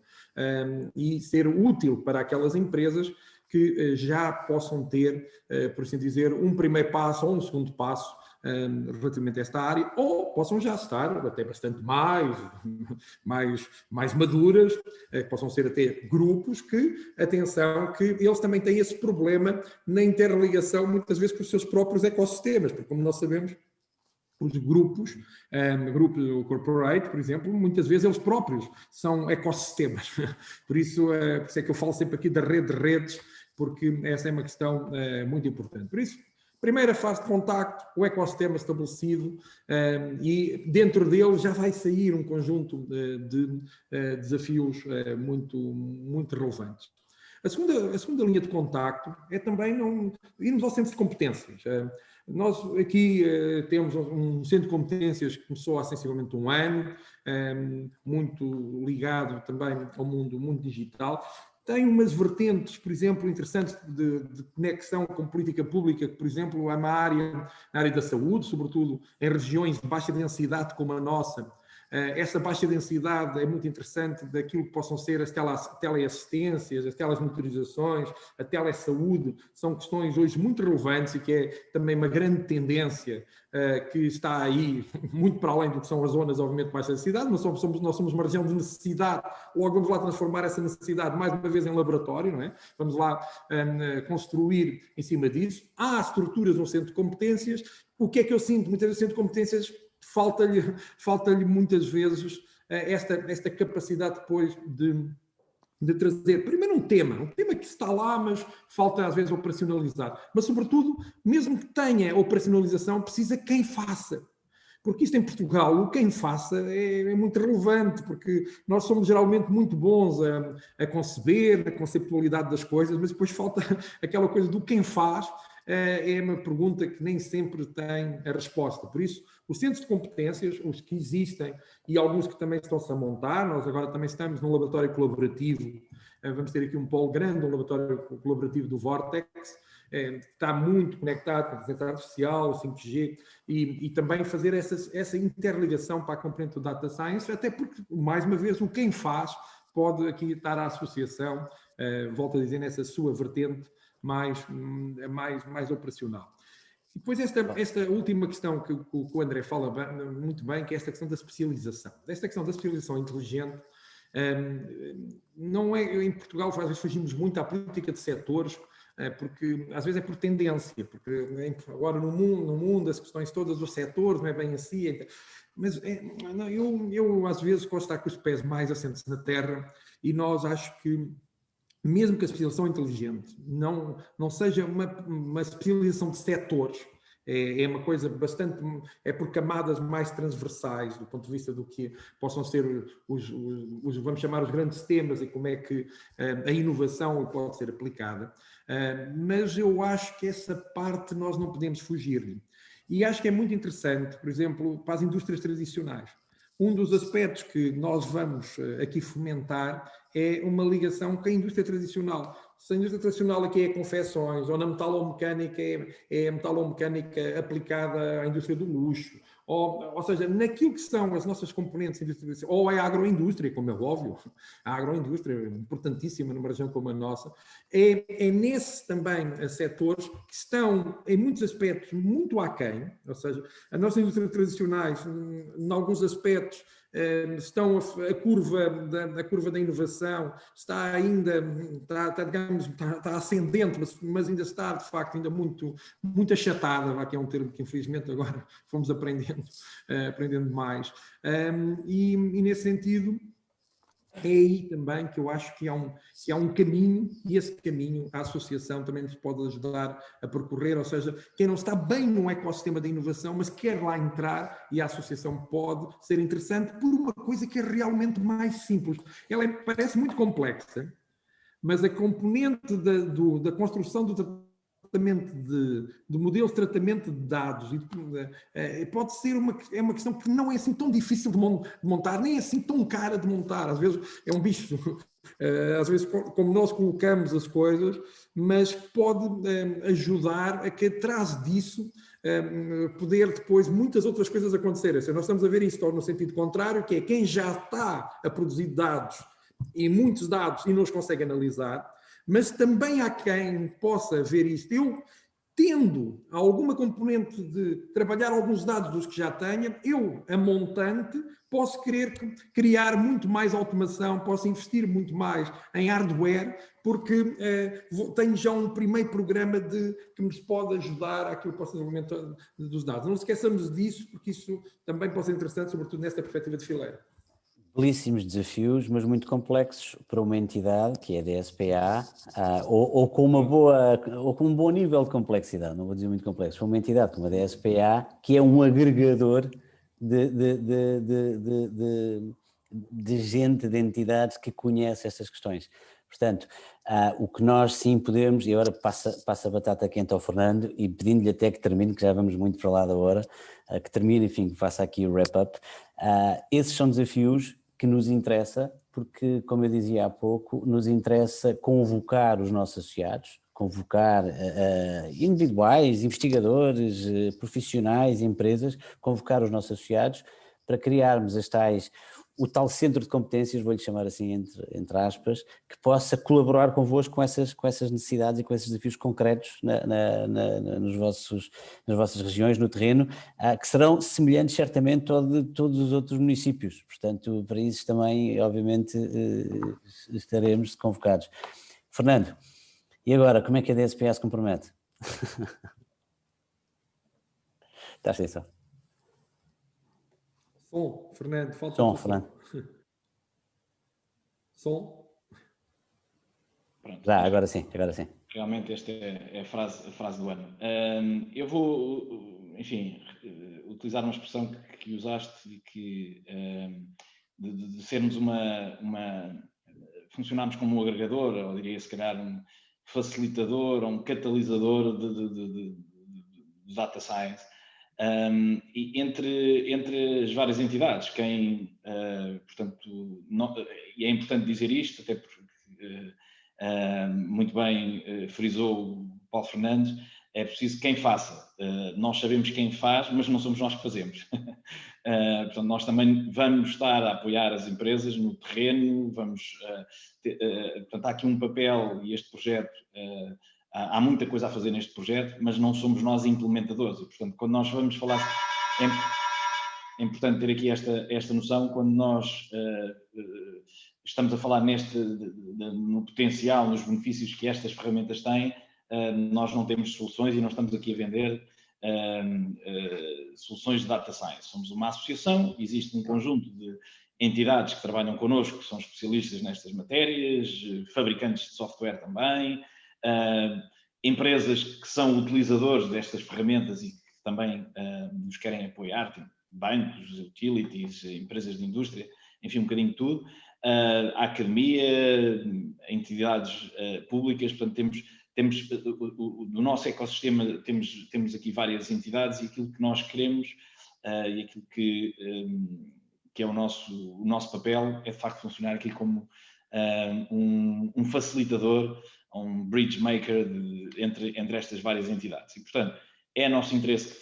e ser útil para aquelas empresas que já possam ter, por assim dizer, um primeiro passo ou um segundo passo relativamente a esta área, ou possam já estar até bastante mais maduras, possam ser até grupos que, atenção, que eles também têm esse problema na interligação, muitas vezes, com os seus próprios ecossistemas, porque, como nós sabemos, os grupos corporate, por exemplo, muitas vezes eles próprios são ecossistemas. Por isso é que eu falo sempre aqui da rede de redes, porque essa é uma questão muito importante. Por isso, Primeira fase de contacto, o ecossistema estabelecido, e dentro dele já vai sair um conjunto de desafios muito relevantes. A segunda linha de contacto é também irmos ao centro de competências. Nós aqui temos um centro de competências que começou há sensivelmente um ano, muito ligado também ao mundo digital. Tem umas vertentes, por exemplo, interessantes de conexão com política pública, que, por exemplo, é na área da saúde, sobretudo em regiões de baixa densidade como a nossa. Essa baixa densidade é muito interessante daquilo que possam ser as teleassistências, as telemonitorizações, a telesaúde, são questões hoje muito relevantes e que é também uma grande tendência que está aí, muito para além do que são as zonas, obviamente, de baixa densidade, mas nós somos uma região de necessidade, logo vamos lá transformar essa necessidade mais uma vez em laboratório, não é? Vamos lá construir em cima disso. Há estruturas no centro de competências. O que é que eu sinto? Muitas vezes o centro de competências falta-lhe muitas vezes esta capacidade depois de trazer, primeiro um tema que está lá, mas falta às vezes operacionalizar. Mas, sobretudo, mesmo que tenha operacionalização, precisa quem faça. Porque isto em Portugal, o quem faça é muito relevante, porque nós somos geralmente muito bons a conceber, a conceptualidade das coisas, mas depois falta aquela coisa do quem faz. É uma pergunta que nem sempre tem a resposta. Por isso, os centros de competências, os que existem e alguns que também estão-se a montar, nós agora também estamos num laboratório colaborativo, vamos ter aqui um polo grande, um laboratório colaborativo do Vortex, está muito conectado com a inteligência artificial, o 5G, e também fazer essa interligação para a componente do Data Science, até porque, mais uma vez, o quem faz pode aqui estar à associação, volto a dizer, nessa sua vertente mais operacional. E depois esta última questão que o André fala muito bem, que é esta questão da especialização. Esta questão da especialização inteligente, não é, em Portugal às vezes fugimos muito à política de setores, porque às vezes é por tendência, porque agora no mundo as questões todas dos setores não é bem assim, mas eu às vezes gosto de estar com os pés mais assentes na terra, e nós acho que mesmo que a especialização inteligente não seja uma especialização de setores, é uma coisa bastante, é por camadas mais transversais do ponto de vista do que possam ser os vamos chamar os grandes temas e como é que a inovação pode ser aplicada, mas eu acho que essa parte nós não podemos fugir-lhe. E acho que é muito interessante, por exemplo, para as indústrias tradicionais. Um dos aspectos que nós vamos aqui fomentar é uma ligação com a indústria tradicional. Se a indústria tradicional aqui é confecções, ou na metalomecânica é metalomecânica aplicada à indústria do luxo, ou seja, naquilo que são as nossas componentes industriais, ou é a agroindústria, como é óbvio, a agroindústria importantíssima numa região como a nossa, é nesse também setores que estão, em muitos aspectos, muito aquém, ou seja, as nossas indústrias tradicionais, em alguns aspectos, estão a curva da inovação está ainda está ascendente, mas ainda está de facto ainda muito achatada, que é um termo que infelizmente agora fomos aprendendo mais, e nesse sentido é aí também que eu acho que há um caminho, e esse caminho a associação também nos pode ajudar a percorrer, ou seja, quem não está bem no ecossistema da inovação, mas quer lá entrar, e a associação pode ser interessante por uma coisa que é realmente mais simples. Ela parece muito complexa, mas a componente da construção do tratamento de modelos de tratamento de dados pode ser uma questão que não é assim tão difícil de montar, nem é assim tão cara de montar. Às vezes é um bicho, às vezes como nós colocamos as coisas, mas pode ajudar a que atrás disso poder depois muitas outras coisas acontecerem. Nós estamos a ver isto no sentido contrário, que é quem já está a produzir dados, e muitos dados, e não os consegue analisar, mas também há quem possa ver isto. Eu, tendo alguma componente de trabalhar alguns dados dos que já tenha, eu, a montante, posso querer criar muito mais automação, posso investir muito mais em hardware, porque tenho já um primeiro programa que nos pode ajudar àquilo que possa ser o desenvolvimento dos dados. Não nos esqueçamos disso, porque isso também pode ser interessante, sobretudo nesta perspectiva de fileira. Belíssimos desafios, mas muito complexos para uma entidade que é a DSPA, ou com uma boa, ou com um bom nível de complexidade, não vou dizer muito complexo, para uma entidade como a DSPA, que é um agregador de gente, de entidades que conhece estas questões. Portanto, o que nós sim podemos, e agora passa a batata quente ao Fernando, e pedindo-lhe até que termine, que já vamos muito para lá da hora, que termine, enfim, que faça aqui o wrap-up. Esses são desafios que nos interessa, porque, como eu dizia há pouco, nos interessa convocar os nossos associados, convocar individuais, investigadores, profissionais, empresas, convocar os nossos associados para criarmos o tal centro de competências, vou-lhe chamar assim entre aspas, que possa colaborar convosco com essas necessidades e com esses desafios concretos nas vossas regiões, no terreno, que serão semelhantes certamente ao de todos os outros municípios. Portanto, para isso também, obviamente, estaremos convocados. Fernando, e agora, como é que a DSPA se compromete? Estás sem som. Som, Fernando, falta Som, o Fernando. Som. Pronto, Já, agora sim. Realmente esta é a frase do ano. Eu vou, enfim, utilizar uma expressão que usaste e que de sermos funcionarmos como um agregador, ou diria se calhar um facilitador ou um catalisador de data science. E entre as várias entidades, portanto, e é importante dizer isto, até porque muito bem frisou o Paulo Fernandes, é preciso quem faça. Nós sabemos quem faz, mas não somos nós que fazemos. Portanto, nós também vamos estar a apoiar as empresas no terreno, portanto, há aqui um papel e este projeto, há muita coisa a fazer neste projeto, mas não somos nós implementadores. E, portanto, quando nós vamos falar, é importante ter aqui esta noção, quando nós estamos a falar no potencial, nos benefícios que estas ferramentas têm, nós não temos soluções e não estamos aqui a vender soluções de data science. Somos uma associação, existe um conjunto de entidades que trabalham connosco, que são especialistas nestas matérias, fabricantes de software também, empresas que são utilizadores destas ferramentas e que também nos querem apoiar, tipo bancos, utilities, empresas de indústria, enfim, um bocadinho de tudo, a academia, entidades públicas, portanto temos no nosso ecossistema temos aqui várias entidades e aquilo que nós queremos e aquilo que é o nosso papel é de facto funcionar aqui como um facilitador, um bridge maker entre estas várias entidades. E, portanto, é nosso interesse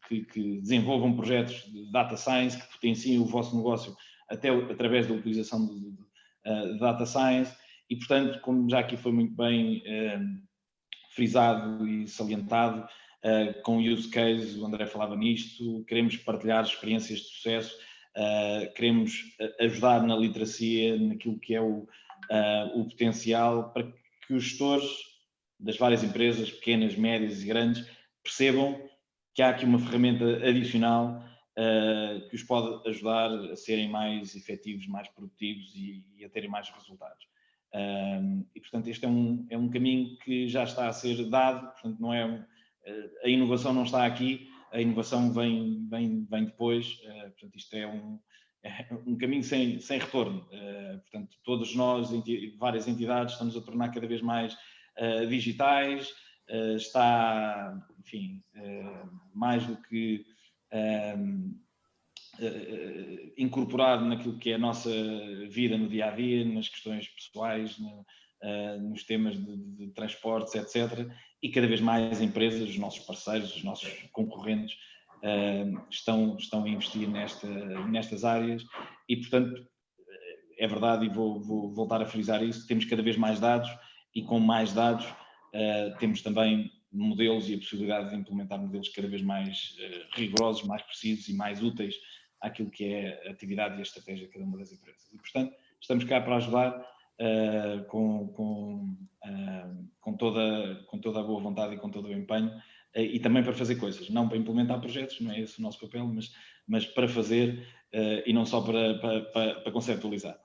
que desenvolvam projetos de data science, que potenciem o vosso negócio até através da utilização de data science. E, portanto, como já aqui foi muito bem frisado e salientado, com o use case, o André falava nisto, queremos partilhar experiências de sucesso, queremos ajudar na literacia, naquilo que é o potencial, para que os gestores das várias empresas, pequenas, médias e grandes, percebam que há aqui uma ferramenta adicional que os pode ajudar a serem mais efetivos, mais produtivos e a terem mais resultados. E, portanto, este é um caminho que já está a ser dado, portanto, não é a inovação não está aqui, a inovação vem depois, portanto, isto é um caminho sem retorno. Portanto, todos nós, várias entidades, estamos a tornar cada vez mais digitais, está, enfim, mais do que incorporado naquilo que é a nossa vida no dia a dia, nas questões pessoais, nos temas de transportes, etc. E cada vez mais empresas, os nossos parceiros, os nossos concorrentes estão a investir nestas áreas e, portanto, é verdade, e vou voltar a frisar isso, temos cada vez mais dados e com mais dados temos também modelos e a possibilidade de implementar modelos cada vez mais rigorosos, mais precisos e mais úteis àquilo que é a atividade e a estratégia de cada uma das empresas. E, portanto, estamos cá para ajudar com toda a boa vontade e com todo o empenho e também para fazer coisas, não para implementar projetos, não é esse o nosso papel, mas para fazer e não só para conceptualizar.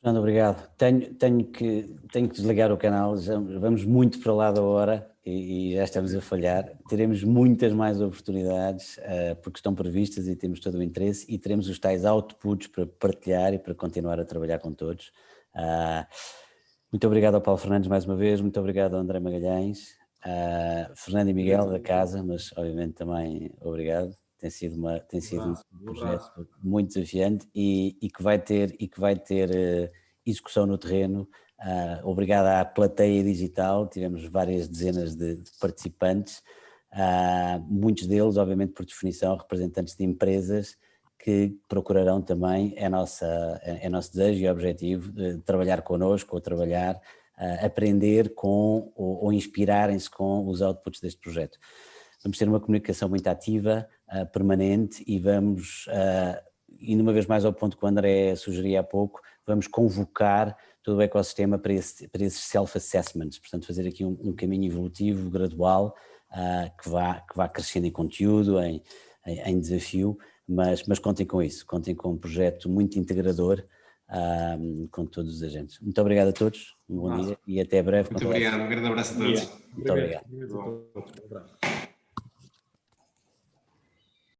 Fernando, obrigado. Tenho que desligar o canal, já vamos muito para lá da hora e já estamos a falhar. Teremos muitas mais oportunidades porque estão previstas e temos todo o interesse, e teremos os tais outputs para partilhar e para continuar a trabalhar com todos. Muito obrigado ao Paulo Fernandes mais uma vez, muito obrigado ao André Magalhães, Fernando e Miguel da casa, mas obviamente também obrigado. Tem sido um projeto muito desafiante e que vai ter execução no terreno. Obrigado à plateia digital, tivemos várias dezenas de participantes, muitos deles, obviamente, por definição, representantes de empresas que procurarão também, é nosso desejo e objetivo, de trabalhar connosco ou trabalhar, aprender com ou inspirarem-se com os outputs deste projeto. Vamos ter uma comunicação muito ativa, permanente, e vamos, indo uma vez mais ao ponto que o André sugeria há pouco, vamos convocar todo o ecossistema para esses self-assessments, portanto fazer aqui um caminho evolutivo, gradual, que vá crescendo em conteúdo, em desafio, mas contem com isso, contem com um projeto muito integrador com todos os agentes. Muito obrigado a todos, um bom dia e até breve. Muito obrigado, um grande abraço a todos. Muito obrigado. Muito obrigado.